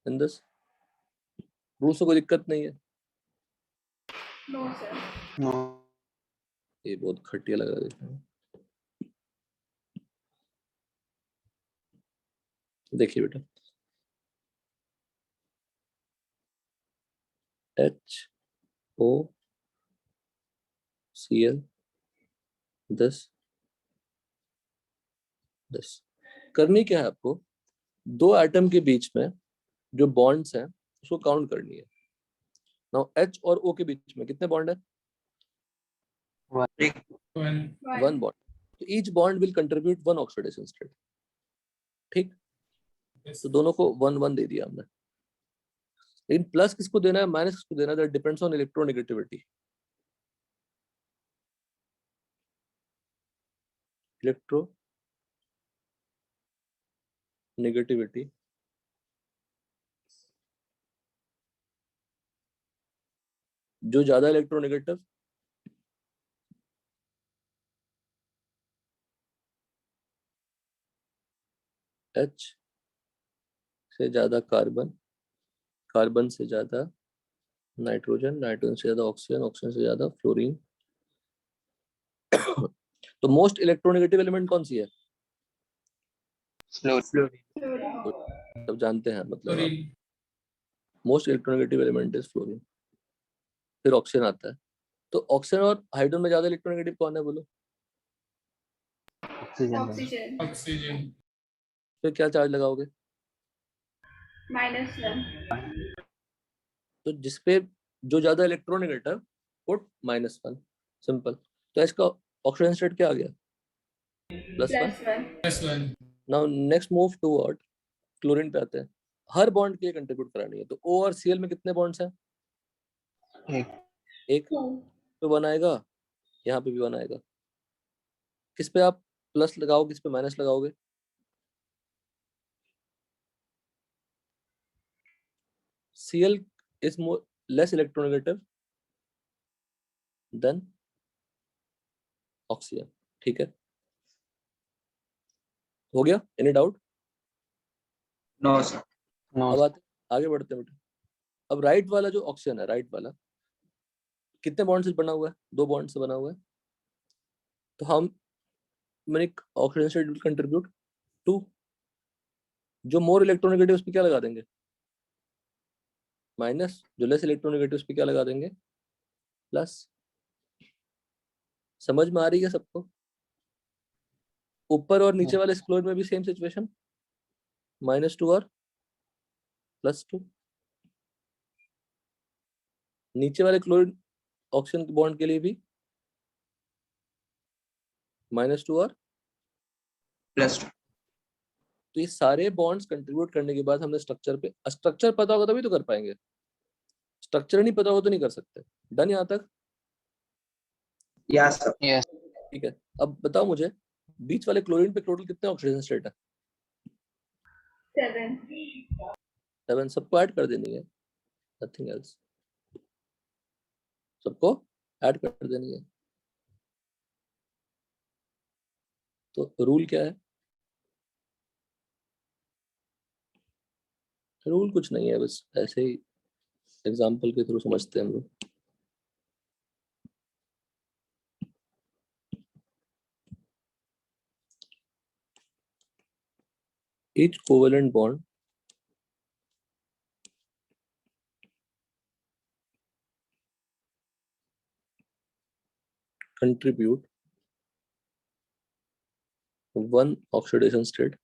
in this? Rule से कोई दिक्कत नहीं है? No sir. नो ये बहुत घटिया लग रहा है देखने में। देखिए बेटा, HOCl दिस करनी क्या है आपको? दो एटम के बीच में जो बॉन्ड्स हैं उसको काउंट करनी है। नाउ H और O के बीच में कितने बॉन्ड है? One bond. तो each bond will contribute 1 oxidation state. ठीक, तो दोनों को 1 1 दे दिया हमने, लेकिन प्लस किसको देना है माइनस किसको देना है, that depends on electronegativity. Electronegativity जो ज्यादा इलेक्ट्रोनेगेटिव H से ज्यादा कार्बन, कार्बन से ज्यादा नाइट्रोजन, नाइट्रोजन से ज्यादा ऑक्सीजन, ऑक्सीजन से ज्यादा फ्लोरीन। तो मोस्ट इलेक्ट्रोनेगेटिव एलिमेंट कौन सी है? सब जानते हैं मतलब आप, most electronegative element is fluorine. फिर ऑक्सीजन आता है। तो ऑक्सीजन और हाइड्रोजन में ज्यादा इलेक्ट्रोनेगेटिव कौन है बोलो? ऑक्सीजन ऑक्सीजन फिर क्या चार्ज लगाओगे? -1। तो जिसपे जो ज्यादा इलेक्ट्रोनेगेटिव पुट -1, सिंपल। तो इसका ऑक्सीजन स्टेट क्या आ गया? +1। +1। Now next move toward chlorine पे आते हैं। हर बॉन्ड के लिए कंट्रीब्यूट करानी है। तो O और Cl में कितने बॉन्ड्स हैं? एक एक। तो बनाएगा यहाँ पे भी 1 आएगा। किस पे आप प्लस लगाओ, किस पे माइनस लगाओगे? Cl is more less electronegative than oxygen। ठीक है, हो गया? Any doubt? No sir. No अब आगे बढ़ते हैं बेटा। अब राइट वाला जो ऑक्सीजन है, राइट वाला कितने बॉन्ड से बना हुआ है? 2 बॉन्ड से बना हुआ है। तो हम मैंने ऑक्सीजन स्टेट विल कंट्रीब्यूट 2। जो मोर इलेक्ट्रोनेगेटिव उस पे क्या लगा देंगे? माइनस। जो लेस इलेक्ट्रोनेगेटिव उस पे क्या लगा देंगे? प्लस। समझ में आ रही है सबको? ऊपर और नीचे वाले क्लोरीन में भी सेम सिचुएशन, -2 और +2। नीचे वाले क्लोरीन ऑक्सीजन के बॉन्ड के लिए भी -2 और +2। तो ये सारे बॉन्ड्स कंट्रीब्यूट करने के बाद हमने स्ट्रक्चर पता होगा तभी तो कर पाएंगे। स्ट्रक्चर नहीं पता होगा तो नहीं कर सकते। डन यहाँ तक? Yes sir. यस ठीक है, अब बताओ मुझे बीच वाले क्लोरीन पे टोटल कितने ऑक्सीजन स्टेट है? 7। 7। सबको ऐड कर देनी है, नथिंग एल्स। सबको ऐड कर देनी है। तो रूल क्या है? रूल कुछ नहीं है, बस ऐसे ही एग्जांपल के थ्रू समझते हैं हम लोग। Each covalent bond contribute 1 oxidation state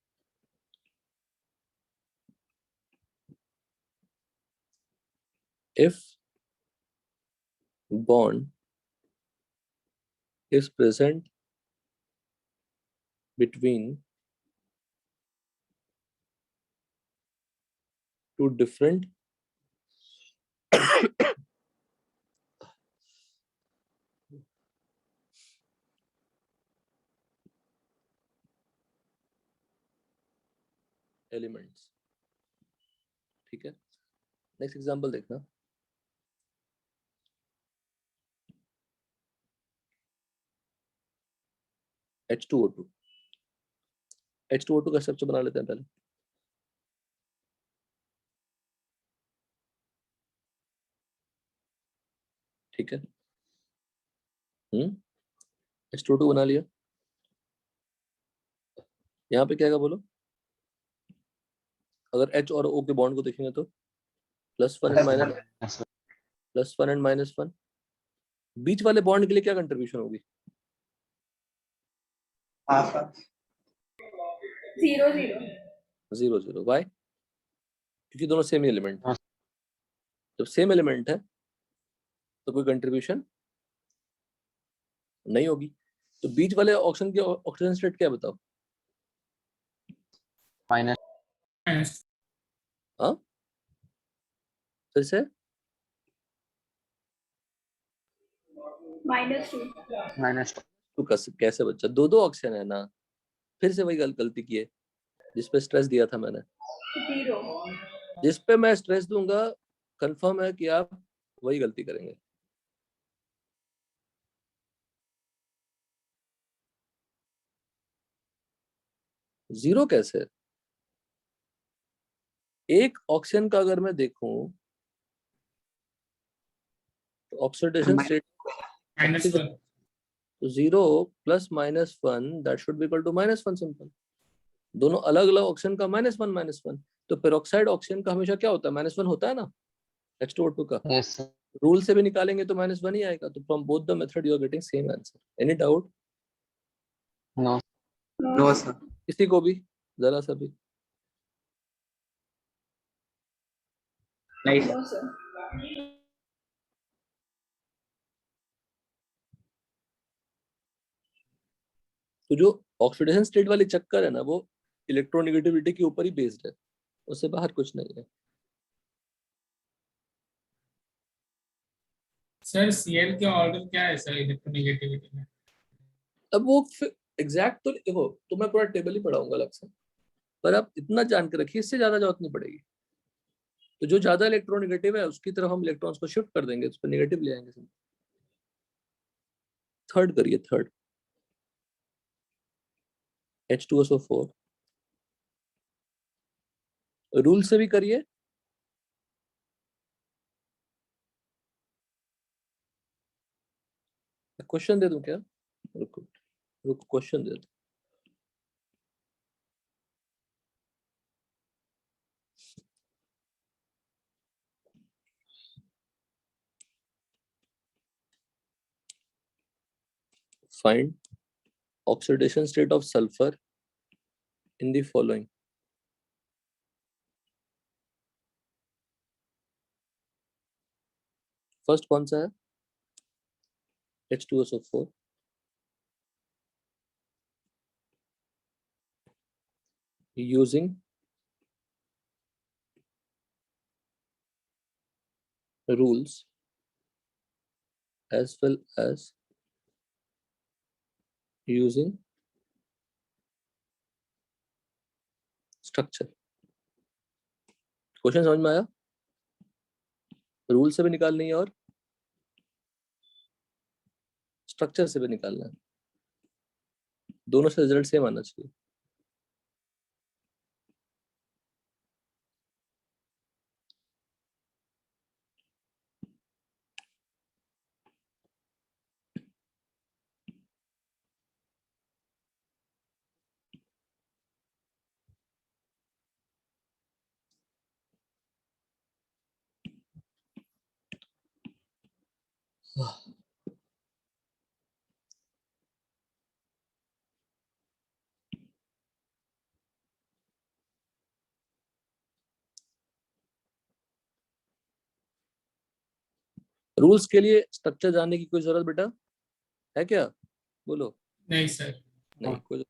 if bond is present between 2 different elements। ठीक है, नेक्स्ट एग्जांपल देखना। H2O2। H2O2 का स्ट्रक्चर बना लेते हैं पहले। ठीक है, H2O2 बना लिया। यहाँ पे क्या है बोलो? अगर H और O के बॉन्ड को देखेंगे तो +1 एंड -1। बीच वाले बॉन्ड के लिए क्या कंट्रीब्यूशन होगी? हाँ सर। 0 0। 0 0। वाई? क्योंकि दोनों सेम एलिमेंट। हाँ। जब सेम एलिमेंट है तो कोई कंट्रीब्यूशन नहीं होगी। तो बीच वाले ऑक्सीजन की ऑक्सीजन स्टेट क्या है बताओ? Minus Minus. हाँ, फिर से -2। तो कैसे बच्चा? 2 ऑक्सीजन है ना। फिर से वही गलती की है जिस पे स्ट्रेस दिया था मैंने। 0। जिस पे मैं स्ट्रेस दूंगा कंफर्म है कि आप वही गलती करेंगे। जीरो कैसे? एक ऑक्सीजन का अगर मैं देखूं तो ऑक्सीडेशन स्टेट -1. तो 0 + -1 that should be equal to -1 simple. दोनों अलग अलग ऑक्सीजन का -1 तो पेरोक्साइड ऑक्सीजन का हमेशा क्या होता है? -1 होता है ना H2O2 का। यस रूल से भी निकालेंगे तो -1 ही आएगा। तो from both the method you are getting same answer. Any doubt? No no sir. किसी को भी जरा सा भी? नहीं सर। No sir. तो जो ऑक्सीडेशन स्टेट वाली चक्कर है ना, वो इलेक्ट्रोनेगेटिविटी के ऊपर ही बेस्ड है, उससे बाहर कुछ नहीं है। सर सीएल के ऑर्डर क्या है सर इलेक्ट्रोनेगेटिविटी में? अब वो एग्जैक्ट तो देखो, तो मैं पूरा टेबल ही पढ़ाऊंगा अलग से, पर आप इतना जान के रखिए, इससे ज्यादा जरूरत नहीं पड़ेगी। तो जो ज्यादा इलेक्ट्रोनेगेटिव है उसकी तरफ हम इलेक्ट्रॉन्स को शिफ्ट कर देंगे, उस पर नेगेटिव ले आएंगे। थर्ड करिए, थर्ड H2SO4, रूल से भी करिए। क्वेश्चन दे दूं क्या? रुको रुको, क्वेश्चन दे दूं। Find oxidation state of sulfur in the following. First कौन सा है? H2SO4, using rules as well as using structure. Question समझ में आया? रूल से भी निकालनी है और स्ट्रक्चर से भी निकालना है, दोनों से रिजल्ट सेम आना चाहिए। रूल्स के लिए स्ट्रक्चर जानने की कोई जरूरत बेटा है क्या? बोलो। नहीं सर। नहीं कोई।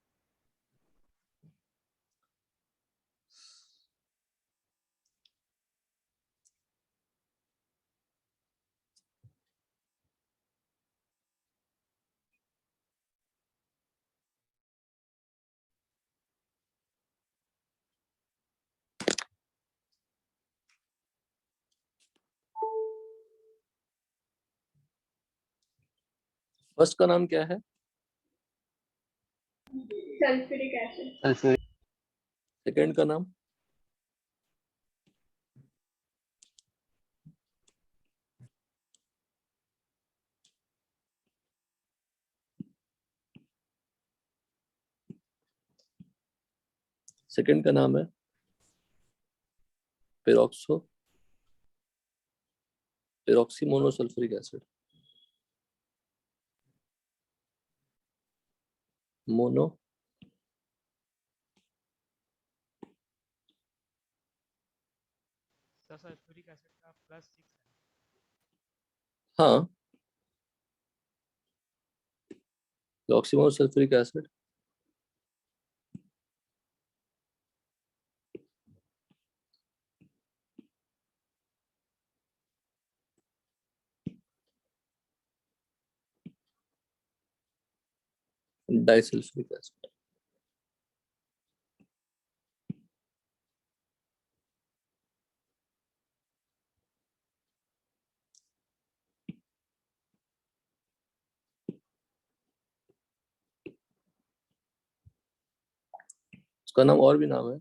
फर्स्ट का नाम क्या है? Sulphuric acid. सल्फ्यूरिक सेकंड का नाम? सेकंड का नाम है peroxy monosulphuric acid. Mono sulphuric acid का +6 है। हाँ, peroxy monosulphuric acid disulphuric acid. उसका नाम और भी नाम है,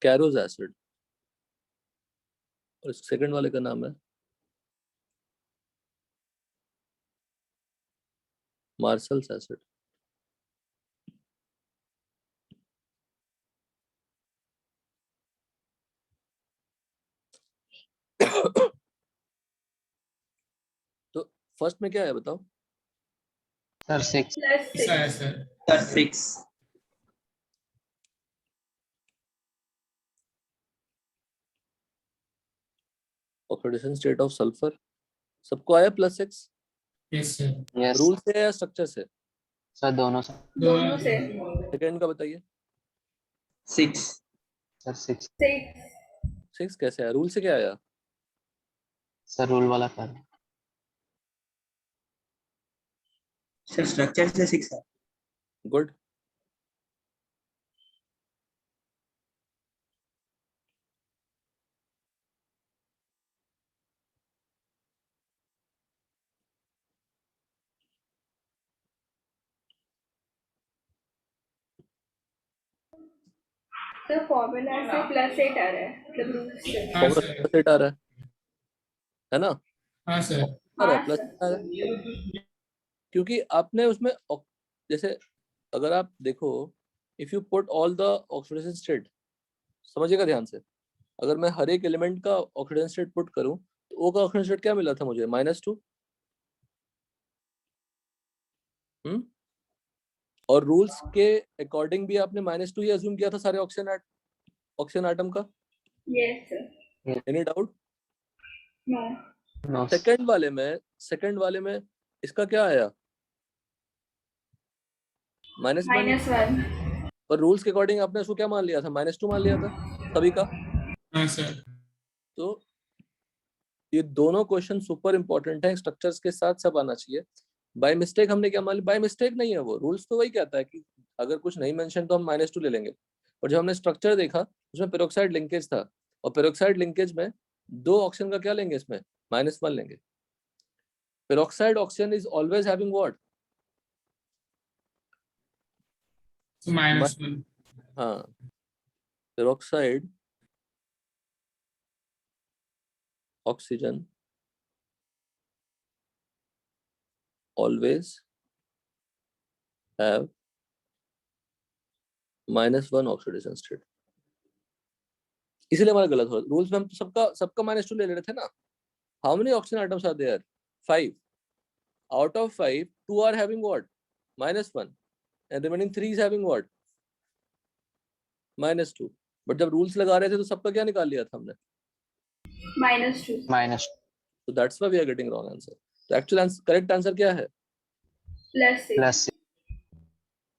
कैरोज एसिड। और सेकंड वाले का नाम है मार्शल्स एसिड। तो फर्स्ट में क्या है बताओ? सर 6 ऐसा है sir. Sir 6 oxidation state of sulphur. सबको आया +6? Yes sir. यस रूल से या स्ट्रक्चर से? सर दोनों से। दोनों से। सेकंड का बताइए। 6 सर 6 6 6 कैसे आया? रूल से क्या आया? सर रूल वाला कर सर स्ट्रक्चर से 6 है। गुड। तो फॉर्मूला से +8 आ रहा है मतलब रूल से। हाँ सर। प्लस 8 आ रहा है ना? हाँ सर। आ रहा है हाँ प्लस सर। आ रहा है क्योंकि आपने उसमें जैसे अगर आप देखो, if you put all the oxidation state, समझिएगा ध्यान से, अगर मैं हर एक एलिमेंट का ऑक्सीडेशन स्टेट पुट करूं तो ओ का ऑक्सीडेशन स्टेट क्या मिला था मुझे? -2। और रूल्स के अकॉर्डिंग भी आपने -2 ही अज्यूम किया था सारे ऑक्सीजन आटम का। Yes sir. Any doubt? No. No second वाले में इसका क्या आया? -1। -1। पर रूल्स के अकॉर्डिंग आपने उसको क्या मान लिया था? -2 मान लिया था सभी का। हाँ सर। तो ये दोनों क्वेश्चन सुपर इंपॉर्टेंट है, स्ट्रक्चर्स के साथ सब आना चाहिए। बाय मिस्टेक हमने क्या मान लिया? बाय मिस्टेक नहीं है, वो रूल्स तो वही कहता है कि अगर कुछ नहीं मेंशन तो हम -2 ले लेंगे। और जब हमने स्ट्रक्चर देखा उसमें पेरोक्साइड लिंकेज था, और पेरोक्साइड लिंकेज में 2 ऑक्सीजन का क्या लेंगे? इसमें -1 लेंगे। Peroxide oxygen is always having what? So -1. हाँ, peroxide oxygen always have -1 oxidation state. इसलिए हमारा गलत हुआ। रूल्स में हम तो सबका -2 ले रहे थे ना। How many oxygen atoms are there? 5। Out of 5 2 are having what? -1 and remaining 3 is having what? -2। But जब रूल्स लगा रहे थे तो सबका क्या निकाल लिया था हमने? -2। माइनस तो that's why we are getting wrong answer. तो एक्चुअल करेक्ट आंसर क्या है? +6। प्लस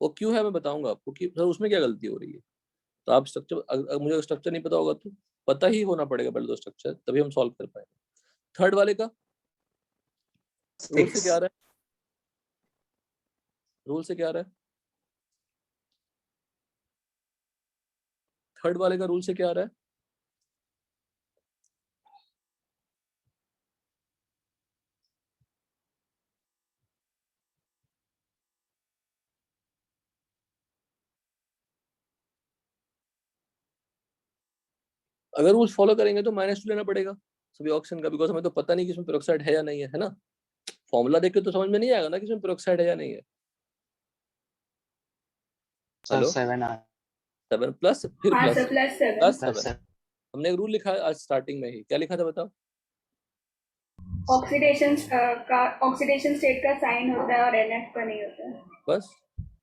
वो क्यों है मैं बताऊंगा आपको कि सर उसमें क्या गलती हो रही है। तो आप स्ट्रक्चर, मुझे स्ट्रक्चर नहीं पता होगा तो पता ही होना पड़ेगा पहले तो स्ट्रक्चर, तभी हम सॉल्व कर पाएंगे। थर्ड वाले का रूल से क्या आ रहा है? रूल से क्या आ रहा है? थर्ड वाले का रूल से क्या आ रहा है? अगर रूल्स फॉलो करेंगे तो -2 लेना पड़ेगा सभी ऑक्सीजन का, बिकॉज हमें तो पता नहीं कि इसमें पेरोक्साइड है या नहीं है ना। फॉर्मूला देख के तो समझ में नहीं आएगा ना कि इसमें पेरोक्साइड है या नहीं है। सर हेलो, 7 आ 7 प्लस फिर हाँ प्लस सर +7। Plus plus 7। हमने एक रूल लिखा है आज स्टार्टिंग में ही, क्या लिखा था बताओ? ऑक्सीडेशन का ऑक्सीडेशन स्टेट का साइन होता है और NF का नहीं होता है। बस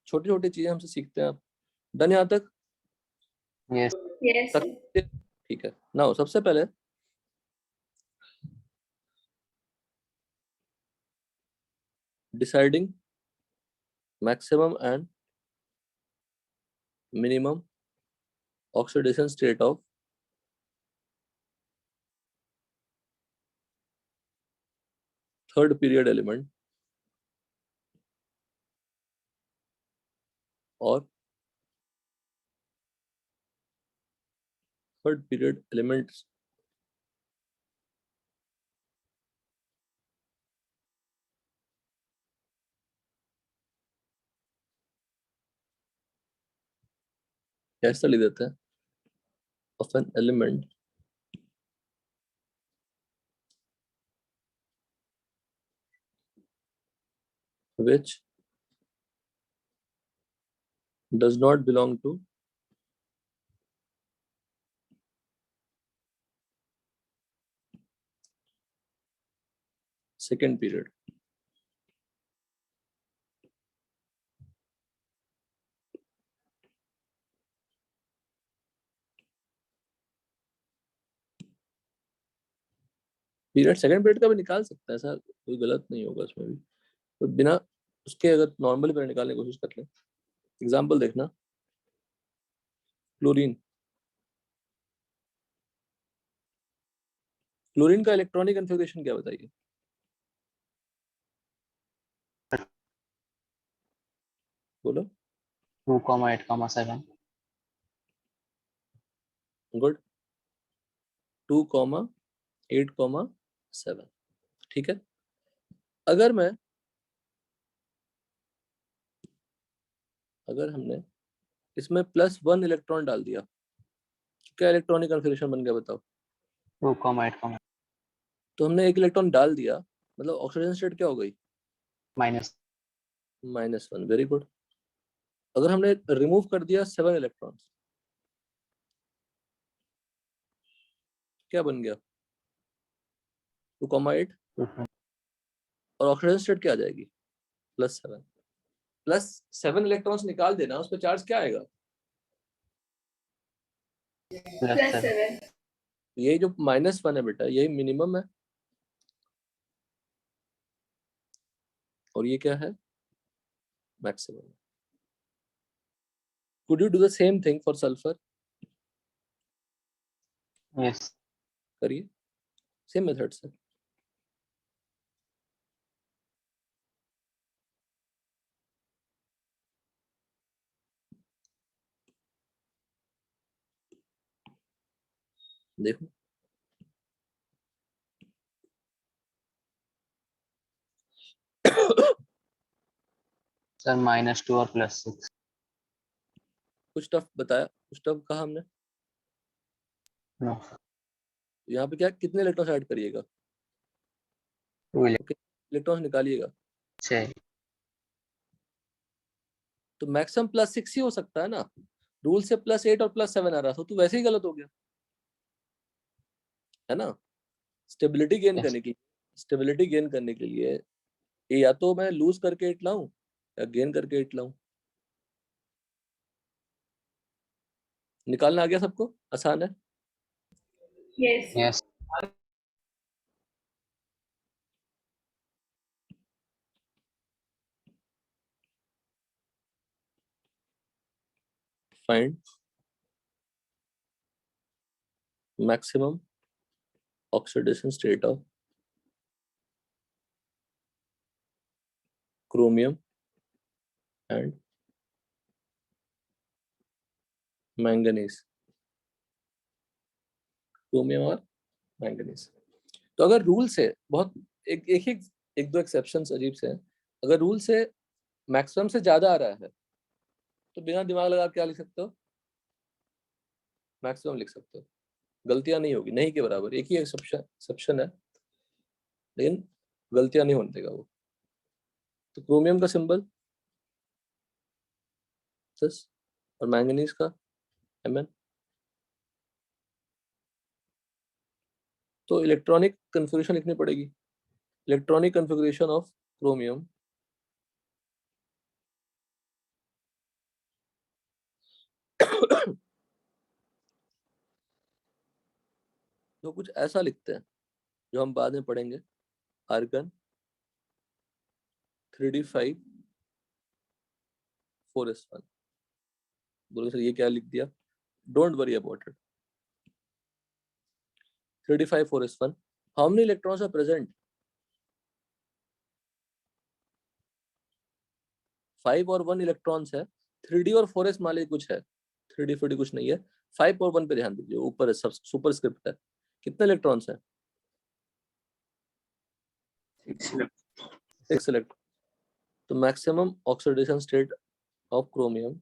छोटी छोटी चीजें हमसे सीखते हैं आप। डन यहाँ तक? Yes yes. ठीक है ना। सबसे पहले deciding maximum and minimum oxidation state of third period element और थर्ड पीरियड एलिमेंट्स कैसे लिख देते हैं? Of an element which does not belong to second period। Period second period का भी निकाल सकता है सर, कोई गलत नहीं होगा उसमें भी, तो बिना उसके अगर नॉर्मली पीरियड निकालने की कोशिश कर ले। एग्जाम्पल देखना, क्लोरीन, क्लोरीन का इलेक्ट्रॉनिक कॉन्फ़िगरेशन क्या बताइए? बोलो। 2,8,7. गुड। 2,8,7. ठीक है। अगर हमने इसमें +1 इलेक्ट्रॉन डाल दिया, क्या इलेक्ट्रॉनिक कॉन्फ़िगरेशन बन गया बताओ? 2,8, तो हमने एक इलेक्ट्रॉन डाल दिया, मतलब ऑक्सीजन स्टेट क्या हो गई? -. -1. Very good. अगर हमने रिमूव कर दिया 7 इलेक्ट्रॉन्स, क्या बन गया? 2,8. और ऑक्सीजन स्टेट क्या आ जाएगी? +7. +7 इलेक्ट्रॉन्स निकाल देना, उस पर चार्ज क्या आएगा? +7. ये जो -1 है बेटा, यही मिनिमम है, और ये क्या है? Maximum. Could you do the same thing for sulfur? Yes. करिए, सेम मेथड से। देखो, सर -2 और +6. कुछ टफ बताया, कुछ टफ कहा हमने। नो. यहाँ पे क्या, कितने इलेक्ट्रॉन ऐड करिएगा? 2 इलेक्ट्रॉन निकालिएगा, 6. तो मैक्सिमम +6 ही हो सकता है ना। रूल से +8 और +7 आ रहा था, तो वैसे ही गलत हो गया है ना। Stability gain Yes. करने की, स्टेबिलिटी गेन करने के लिए ये या तो मैं लूज करके 8 लाऊं या गेन करके 8 लाऊं। निकालना आ गया सबको? आसान है। Yes. Yes. Find maximum oxidation state of chromium and manganese. Chromium और मैंगनीज। तो अगर रूल से बहुत एक दो एक्सेप्शंस अजीब से हैं, अगर रूल से मैक्सिमम से ज्यादा आ रहा है तो बिना दिमाग लगा क्या लिख सकते हो? मैक्सिमम लिख सकते हो, गलतियां नहीं होगी, नहीं के बराबर। एक ही एक्सेप्शन है, लेकिन गलतियां नहीं होने देगा वो। तो क्रोमियम का सिंबल सिस और मैंगनीज का Mn। तो इलेक्ट्रॉनिक कन्फिगरेशन लिखनी पड़ेगी। इलेक्ट्रॉनिक कन्फिगरेशन ऑफ क्रोमियम तो कुछ ऐसा लिखते हैं जो हम बाद में पढ़ेंगे। Argon 3d5 4s1। बोलो सर ये क्या लिख दिया? Don't worry about it. 3d5 4s1। How many electrons are present? 5 और 1 इलेक्ट्रॉन्स है। 3d और 4s मान लीजिए कुछ है, 3d 4d कुछ नहीं है। 5 और 1 पे ध्यान दीजिए, ऊपर है, सब सुपरस्क्रिप्ट है। कितने इलेक्ट्रॉन्स हैं? 6 इलेक्ट्रॉन। तो maximum oxidation state of chromium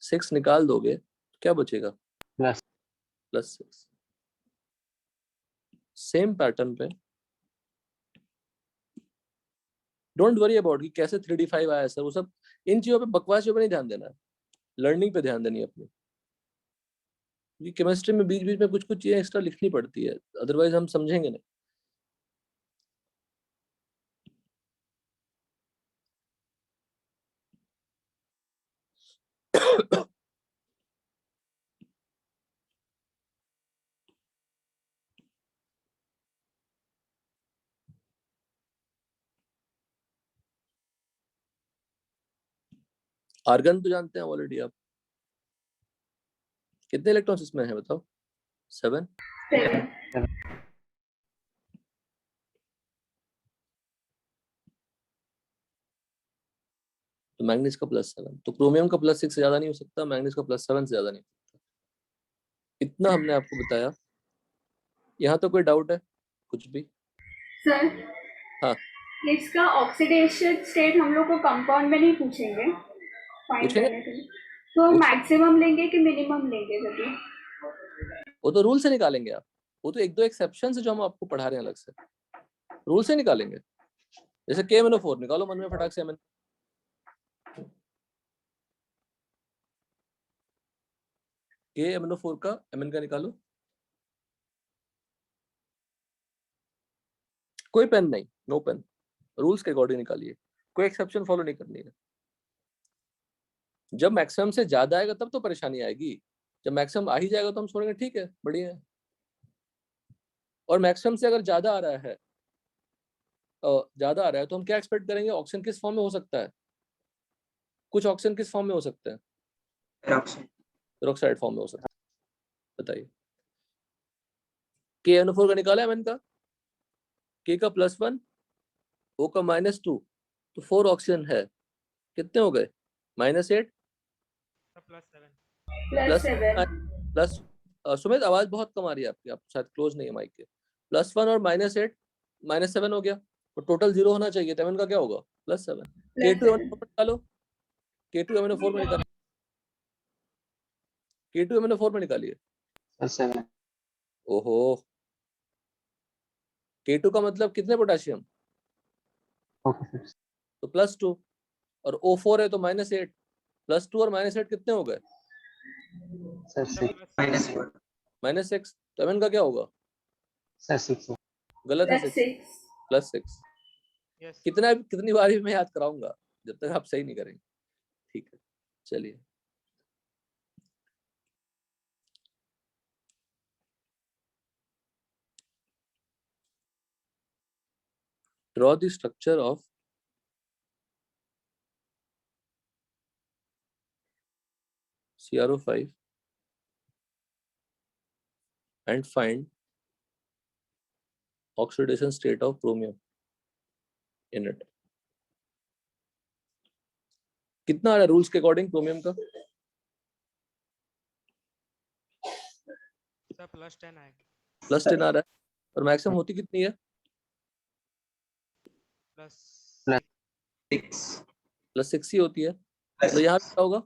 6 निकाल दोगे तो क्या बचेगा? Plus. +6। सेम पैटर्न पे डोंट वरी अबाउट कि कैसे 3d5 आया सर, वो सब इन चीजों पे, बकवास चीजों पे नहीं ध्यान देना है, लर्निंग पे ध्यान देनी है अपनी। क्योंकि केमिस्ट्री में बीच बीच में कुछ कुछ चीजें एक्स्ट्रा लिखनी पड़ती है, अदरवाइज हम समझेंगे नहीं। आर्गन तो जानते हैं ऑलरेडी आप। कितने इलेक्ट्रॉन्स इसमें है बताओ? 7। 7. तो मैग्नीज का +7, तो क्रोमियम का +6 से ज्यादा नहीं हो सकता, मैग्नीज का +7 से ज्यादा नहीं हो सकता। इतना हमने आपको बताया। यहाँ तो कोई डाउट है कुछ भी? सर, हाँ इसका ऑक्सीडेशन स्टेट हम लोग को कंपाउंड में नहीं पूछेंगे फाइंड पूछेंगे, करने के लिए, तो पूछ मैक्सिमम लेंगे कि मिनिमम लेंगे सभी? वो तो रूल से निकालेंगे आप। वो तो एक दो एक्सेप्शन है जो हम आपको पढ़ा रहे हैं अलग से, रूल से निकालेंगे। जैसे KMnO4 निकालो मन में फटाक से। KMnO4 का Mn का निकालो। कोई पेन नहीं, नो पेन, रूल्स के अकॉर्डिंग निकालिए, कोई एक्सेप्शन फॉलो नहीं करनी है। जब मैक्सिमम से ज्यादा आएगा तब तो परेशानी आएगी, जब मैक्सिमम आ ही जाएगा तो हम सोचेंगे ठीक है बढ़िया है। और मैक्सिमम से अगर ज्यादा आ रहा है तो हम क्या एक्सपेक्ट करेंगे? ऑक्सीजन किस फॉर्म में हो सकता है? कुछ ऑक्सीजन किस फॉर्म में हो सकता है? पेरोक्साइड फॉर्म में हो सकता है। बताइए। KNO4 का निकाला है Mn का, K का +1, O का -2, तो 4 ऑक्सीजन है। कितने हो गए? -8 +7 +7. प्लस सुमित आवाज बहुत कम आ रही है आपकी, आप शायद क्लोज नहीं है माइक के। +1 और -8 -7 हो गया, तो टोटल 0 होना चाहिए। तो Mn का क्या होगा? +7। K2 MnO4 निकालो, K2 MnO4 में निकालिए, K2 MnO4 में निकालिए। सर 7 ओहो, K2 का मतलब कितने पोटेशियम? ओके सर तो +2, और O4 है तो -8, +2 और -8 कितने हो गए? सर 6 -6। तो Mn का क्या होगा? सर 6 गलत है, 6 +6. +6। यस कितनी बार भी मैं याद कराऊंगा जब तक आप सही नहीं करेंगे। ठीक है, चलिए। Draw the structure of CrO5 and find oxidation state of chromium in it. कितना आ रहा है रूल्स के अकॉर्डिंग क्रोमियम का? सर +10 आएगा, +10 आ रहा है, और मैक्सिमम होती कितनी है? +6 +6 ही होती है। तो यहाँ क्या होगा?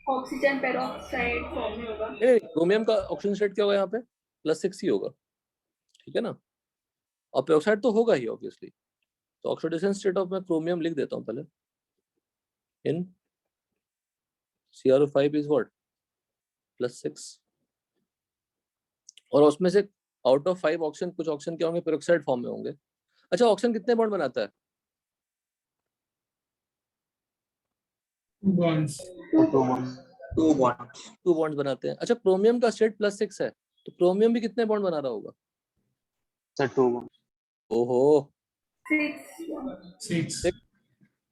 ऑक्सीजन पेरोक्साइड फॉर्म में होगा. नहीं, क्रोमियम का ऑक्सीजन स्टेट क्या होगा यहाँ पे? +6 ही होगा, ठीक है ना। और पेरोक्साइड तो होगा ही ऑब्वियसली। तो ऑक्सीडेशन स्टेट ऑफ, मैं क्रोमियम लिख देता हूँ पहले, इन CrO5 इज व्हाट? +6। और उसमें से आउट ऑफ 5 ऑक्सीजन, कुछ ऑक्सीजन क्या होंगे? पेरोक्साइड फॉर्म में होंगे। अच्छा, ऑक्सीजन कितने बॉन्ड बनाता है? 2 bonds. 2 bonds. 2 बॉन्ड बनाते हैं। अच्छा, क्रोमियम का स्टेट +6 है, तो क्रोमियम भी कितने बॉन्ड बना रहा होगा? सर 2 ओहो, 6. 6.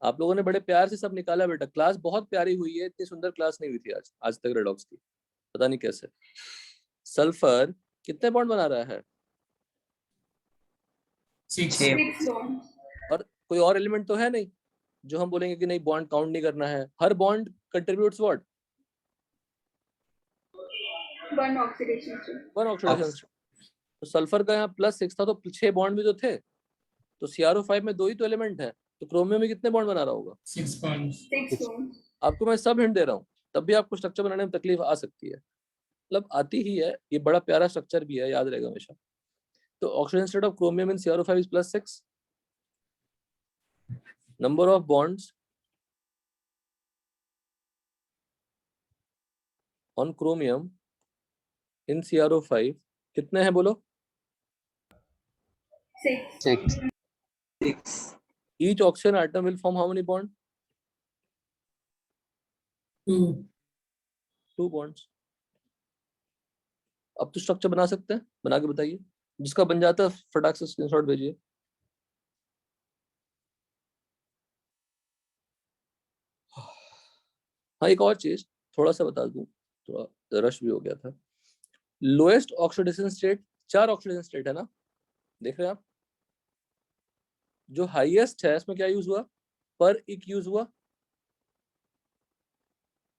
आप लोगों ने बड़े प्यार से सब निकाला बेटा। क्लास बहुत प्यारी हुई है, इतनी सुंदर क्लास नहीं हुई थी आज तक रेडॉक्स की, पता नहीं कैसे। सल्फर कितने बॉन्ड बना रहा है? 6. 6 bonds. और कोई और एलिमेंट तो है नहीं जो हम बोलेंगे कि नहीं बॉन्ड काउंट नहीं करना है? हर bond contributes what? 1 oxidation state. 1 oxidation. तो सल्फर का यहाँ +6 था, तो 6 बॉन्ड भी तो थे। तो CrO5 में 2 ही तो एलिमेंट है, तो क्रोमियम में कितने बॉन्ड बना रहा होगा? 6 bonds. 6 bonds. आपको मैं सब हिंट दे रहा हूँ, तब भी आपको स्ट्रक्चर बनाने में तकलीफ आ सकती है, मतलब आती ही है। ये बड़ा प्यारा स्ट्रक्चर भी है, याद रहेगा हमेशा। तो oxygen state of chromium in CrO5 is +6. Number of bonds on chromium in CrO5 कितने हैं बोलो? 6. 6. Each oxygen atom will form how many bond? 2. 2 bonds. अब तो स्ट्रक्चर बना सकते हैं, बना के बताइए। जिसका बन जाता है फटाक से स्क्रीनशॉट भेजिए। हाँ, एक और चीज थोड़ा सा बता दूं, थोड़ा रश भी हो गया था। Lowest oxidation state, 4 oxidation state है ना, देख रहे हैं आप? जो हाईएस्ट है इसमें क्या यूज हुआ? पर इक यूज हुआ,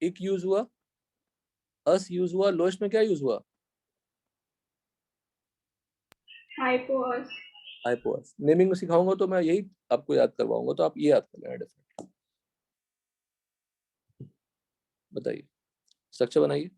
इक यूज हुआ, अस यूज हुआ, लोएस्ट में क्या यूज हुआ? हाइपोस। हाइपोअस। नेमिंग में सिखाऊंगा तो मैं यही आपको याद करवाऊंगा, तो आप ये याद कर लेना डेफिनेटली। बताइए, स्ट्रक्चर बनाइए।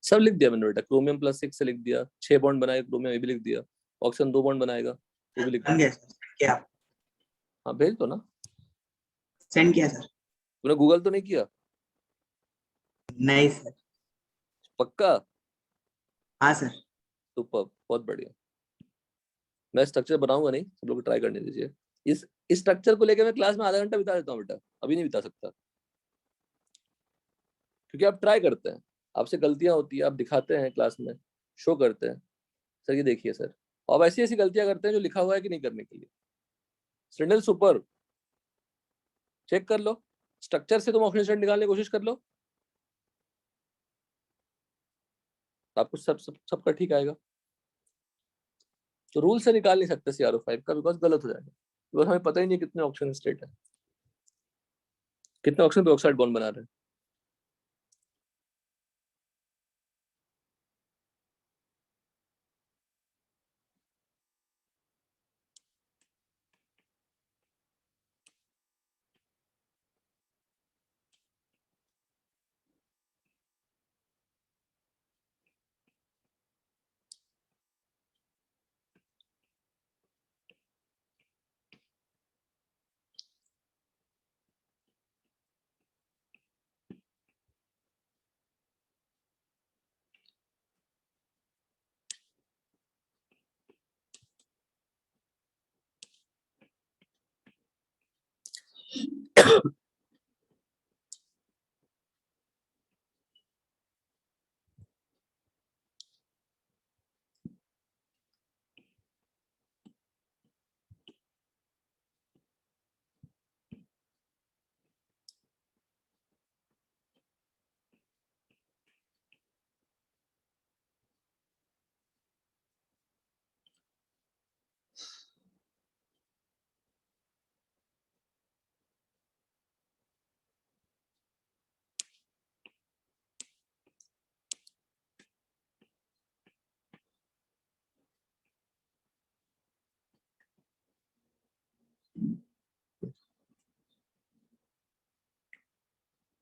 सब लिख दिया मैंने बेटा, क्रोमियम +6 से लिख दिया, 6 बॉन्ड बनाएगा क्रोमियम, ये भी लिख दिया। ऑक्सीजन 2 बॉन्ड बनाएगा, ये भी लिख बन दिया। गया सर, क्या हाँ भेज दो ना। सेंड किया सर? तूने गूगल तो नहीं किया? नहीं सर। पक्का? हाँ सर। सुपर, बहुत बढ़िया। मैं स्ट्रक्चर बनाऊंगा नहीं, सब लोग ट्राई करने दीजिए। इस स्ट्रक्चर को लेकर मैं क्लास में आधा घंटा बिता देता हूँ बेटा, अभी नहीं बिता सकता, क्योंकि आप ट्राई करते हैं, आपसे गलतियां होती है, आप दिखाते हैं क्लास में, शो करते हैं, सर ये देखिए सर, आप ऐसी ऐसी गलतियां करते हैं जो लिखा हुआ है कि नहीं करने के लिए। स्टैंडर्ड सुपर, चेक कर लो, स्ट्रक्चर से तुम ऑक्सीजन निकालने की कोशिश कर लो, आपको सबका ठीक आएगा। तो रूल से निकाल नहीं सकते CrO5 का, बिकॉज गलत हो जाएगा, बिकॉज हमें पता ही नहीं कितने ऑक्सीजन स्टेट है, कितने ऑक्सीजन पे ऑक्साइड बॉन्ड बना रहे हैं।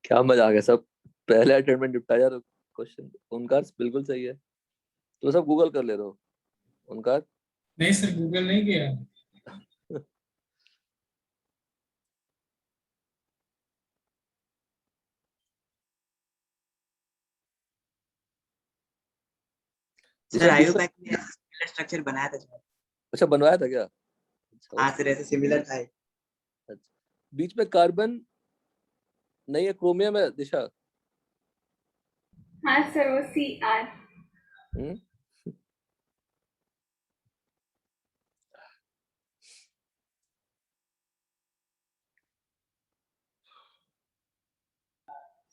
क्या मजा आ गया सब, पहले अटेम्प्ट में निपटा जा क्वेश्चन। उनका बिल्कुल सही है, तो सब गूगल कर ले रहे हो उनका। नहीं सर, गूगल नहीं किया। सर अच्छा आयु दूसरा, पैक में स्ट्रक्चर बनाया था सर। अच्छा बनवाया था क्या? अच्छा हाँ सर, ऐसे सिमिलर था। अच्छा, बीच में कार्बन नहीं है, क्रोमियम है दिशा। हाँ सर, वो CR। हम्म,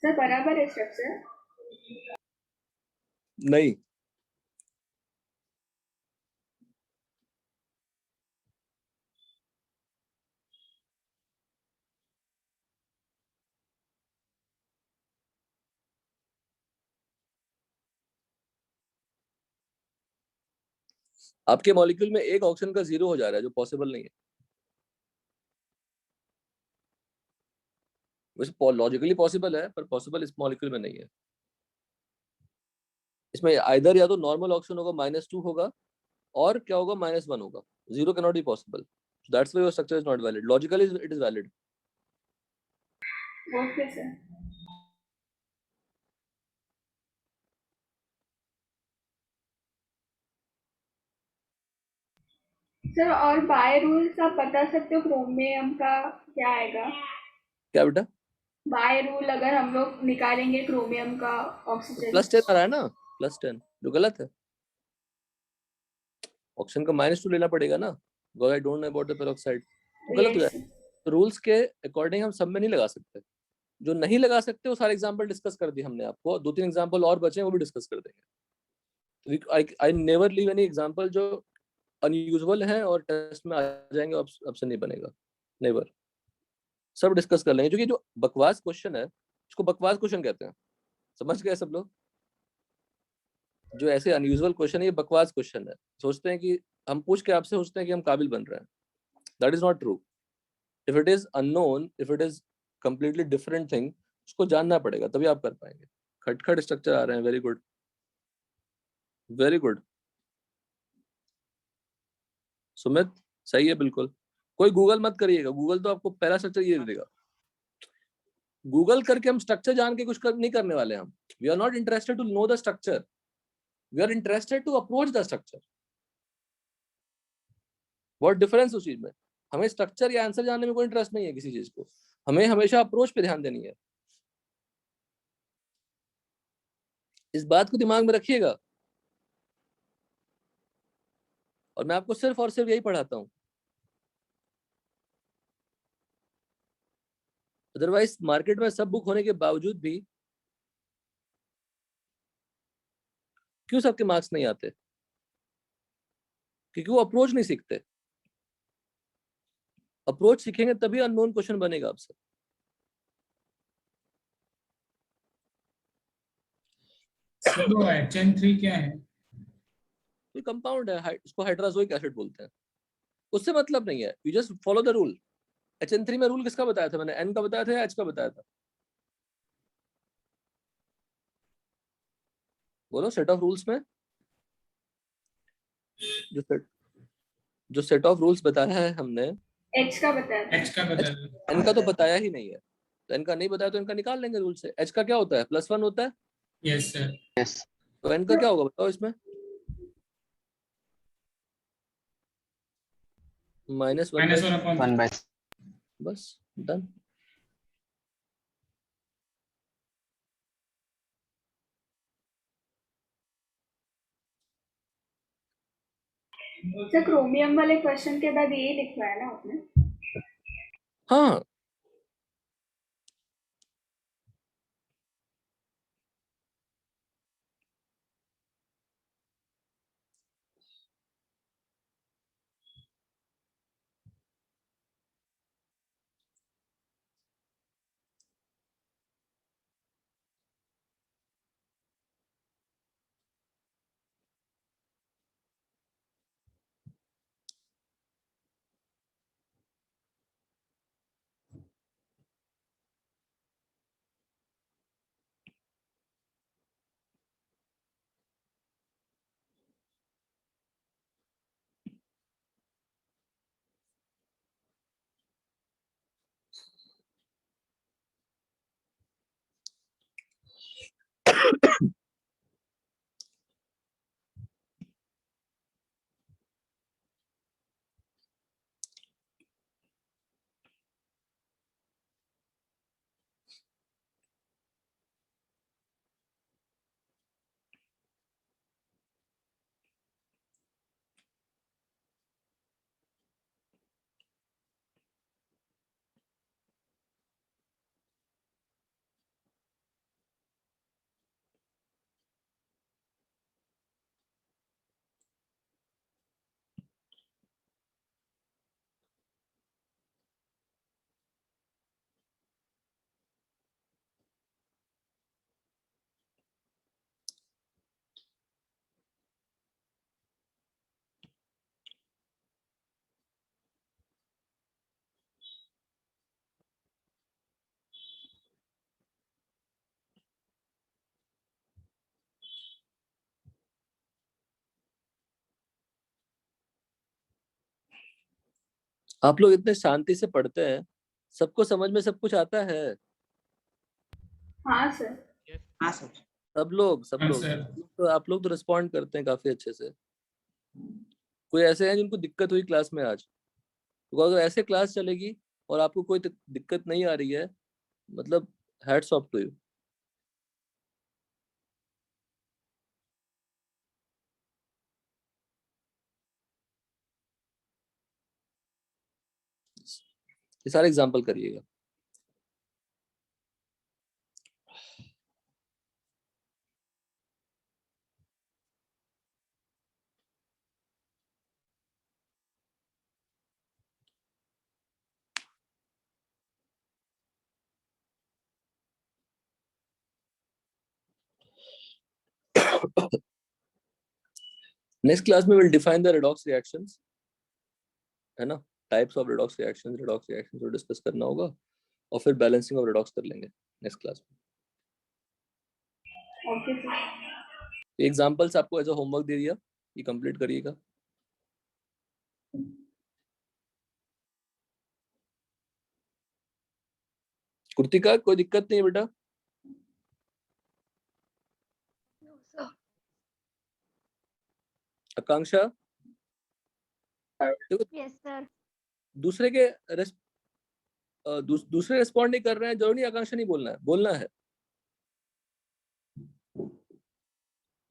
सर बराबर है स्ट्रक्चर। नहीं, आपके मॉलिक्यूल में एक ऑक्सीजन का जीरो हो जा रहा है, जो पॉसिबल नहीं है। वैसे लॉजिकली पॉसिबल है, पर पॉसिबल इस मॉलिक्यूल में नहीं है। इसमें आइदर या तो नॉर्मल ऑक्सीजन होगा -2 होगा, और क्या होगा -1 होगा। Zero can not be possible. That's why your structure is not valid. Logically it is valid. Okay sir. Sir और बाय रूल्स आप बता सकते हो क्रोमियम का क्या आएगा? क्या बेटा? बाय रूल अगर हम लोग निकालेंगे क्रोमियम का ऑक्सीजन। +10 आ रहा है ना, +10, जो गलत है। ऑक्सीजन का -2 लेना पड़ेगा ना, because I don't know about the peroxide. तो गलत हो यस। जाएगा। तो रूल्स के अकॉर्डिंग हम सब में नहीं लगा सकते। जो नहीं लगा सकते वो सारे एग्जांपल डिस्कस कर दिए हमने आपको। 2-3 एग्जांपल और बचे हैं, वो भी डिस्कस कर देंगे। I never leave any example जो अनयूजुअल है और टेस्ट में आ जाएंगे, ऑप्शन नहीं बनेगा। नेवर। सब डिस्कस कर लेंगे, क्योंकि जो बकवास क्वेश्चन है उसको बकवास क्वेश्चन कहते हैं। समझ गए सब लोग? जो ऐसे अनयूजुअल क्वेश्चन है, ये बकवास क्वेश्चन है। सोचते हैं कि हम पूछ के आपसे सोचते हैं कि हम काबिल बन रहे हैं। That is not true. If it is unknown, if it is completely different thing, उसको जानना पड़ेगा, तभी आप कर पाएंगे। खटखट स्ट्रक्चर आ रहे हैं। Very good, very good. Sumit सही है बिल्कुल। कोई गूगल मत करिएगा, गूगल तो आपको पहला स्ट्रक्चर ये दे देगा। गूगल करके हम स्ट्रक्चर जान के नहीं करने वाले। हम we are not interested to know the structure, we are interested to approach the structure. बहुत डिफरेंस उस चीज में। हमें स्ट्रक्चर या आंसर जानने में कोई इंटरेस्ट नहीं है किसी चीज को। हमें हमेशा अप्रोच पे ध्यान देनी है। इस बात को दिमाग में रखिएगा। और मैं आपको सिर्फ और सिर्फ यही पढ़ाता हूँ। अदरवाइज मार्केट में सब बुक होने के बावजूद भी क्यों सबके मार्क्स नहीं आते? क्योंकि वो अप्रोच नहीं सीखते। अप्रोच सीखेंगे तभी अननोन क्वेश्चन बनेगा आपसे। तो HN3 क्या है? कोई कंपाउंड है, इसको हाइड्राजोइक एसिड बोलते हैं। उससे मतलब नहीं है, you just follow the rule. HN3 में रूल किसका बताया था मैंने? N का बताया था या H का बताया था? बोलो। सेट ऑफ रूल्स में जो सेट ऑफ रूल्स बताया है हमने, एच का बताया था। H का बता दो। N का तो बताया ही नहीं है। तो N का नहीं बताया तो इनका निकाल लेंगे रूल से। H का क्या होता है? +1 होता है। Yes sir. यस तो N का क्या होगा बताओ इसमें? -1/, -1/. 1/. बस डन। सर क्रोमियम वाले क्वेश्चन के बाद यही लिखवाया ना आपने? हाँ, आप लोग इतने शांति से पढ़ते हैं, सबको समझ में सब कुछ आता है? हाँ सर। हाँ सर। सब लोग हाँ, तो सर। आप लोग तो रिस्पॉन्ड करते हैं काफी अच्छे से। कोई ऐसे हैं जिनको दिक्कत हुई क्लास में आज? तो अगर ऐसे क्लास चलेगी और आपको कोई दिक्कत नहीं आ रही है, मतलब हैट्स ऑफ टू यू। ये सारे एग्जाम्पल करिएगा। नेक्स्ट क्लास में will define the redox reactions, है ना? टाइप्स ऑफ रेडॉक्स रिएक्शंस को डिस्कस करना होगा और फिर बैलेंसिंग ऑफ रेडॉक्स कर लेंगे नेक्स्ट क्लास में। Okay sir. एग्जांपल्स आपको एज अ होमवर्क दे दिया, ये कंप्लीट करिएगा। कृतिका, कोई दिक्कत नहीं है बेटा? आकांक्षा, यस सर। दूसरे के दूसरे रिस्पॉन्ड नहीं कर रहे हैं, जरूरी नहीं आकांक्षा नहीं बोलना है, बोलना है।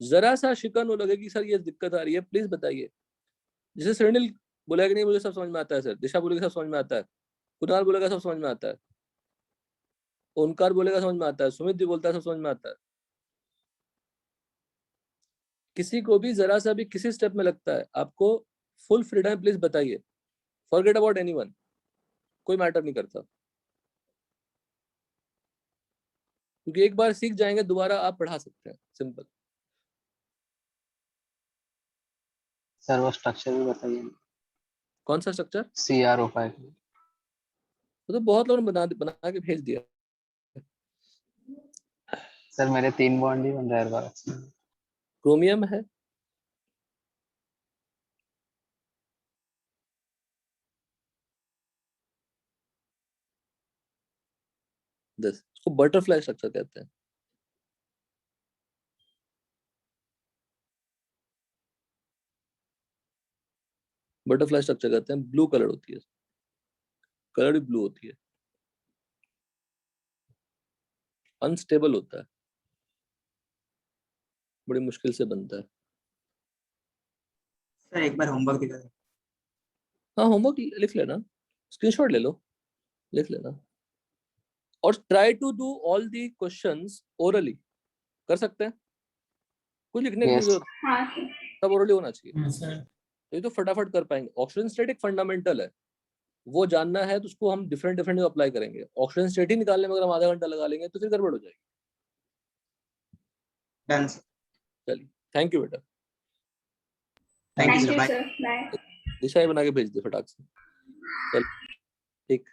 जरा सा शिकन हो लगे कि सर ये दिक्कत आ रही है, प्लीज बताइए। जैसे श्रेणिल बोलेगा कि नहीं मुझे सब समझ में आता है सर, दिशा बोलेगा सब समझ में आता है, कुणाल बोलेगा सब समझ में आता है, ओंकार बोलेगा समझ में आता है, सुमित भी बोलता है सब समझ में आता है। किसी को भी जरा सा भी किसी स्टेप में लगता है, आपको फुल फ्रीडम, प्लीज बताइए। फॉरगेट अबाउट एनीवन, कोई मैटर नहीं करता, क्योंकि एक बार सीख जाएंगे दोबारा आप पढ़ा सकते हैं, सिंपल। सर वो स्ट्रक्चर भी बताइए। कौन सा स्ट्रक्चर? CRO5। तो बहुत लोगों ने बना के भेज दिया। सर मेरे 3 बॉन्ड ही बन रहा है हर बार। क्रोमियम है, इसको बटरफ्लाई स्ट्रक्चर कहते हैं। बटरफ्लाई स्ट्रक्चर कहते हैं, ब्लू कलर होती है, कलर भी ब्लू होती है, अनस्टेबल होता है, बड़ी मुश्किल से बनता है। सर एक बार होमवर्क दिखा दो। हाँ, होमवर्क लिख लेना, स्क्रीनशॉट ले लो, लिख लेना, और try to do all the questions orally. कर सकते हैं, कुछ लिखने की Yes. जरूरत, हाँ सर। सब ओरली होना चाहिए, हाँ, सर। तो ये तो फटाफट कर पाएंगे। ऑक्सीजन स्टेट एक फंडामेंटल है, वो जानना है तो उसको हम डिफरेंट डिफरेंट अप्लाई करेंगे। ऑक्सीजन स्टेट ही निकालने में अगर हम आधा घंटा लगा लेंगे तो फिर गड़बड़ हो जाएगी। Done sir. चलिए, थैंक यू बेटा। Thank you thank sir. You bye. Sir. Bye. दिशा ही बना के भेज दे फटाक से। चल ठीक।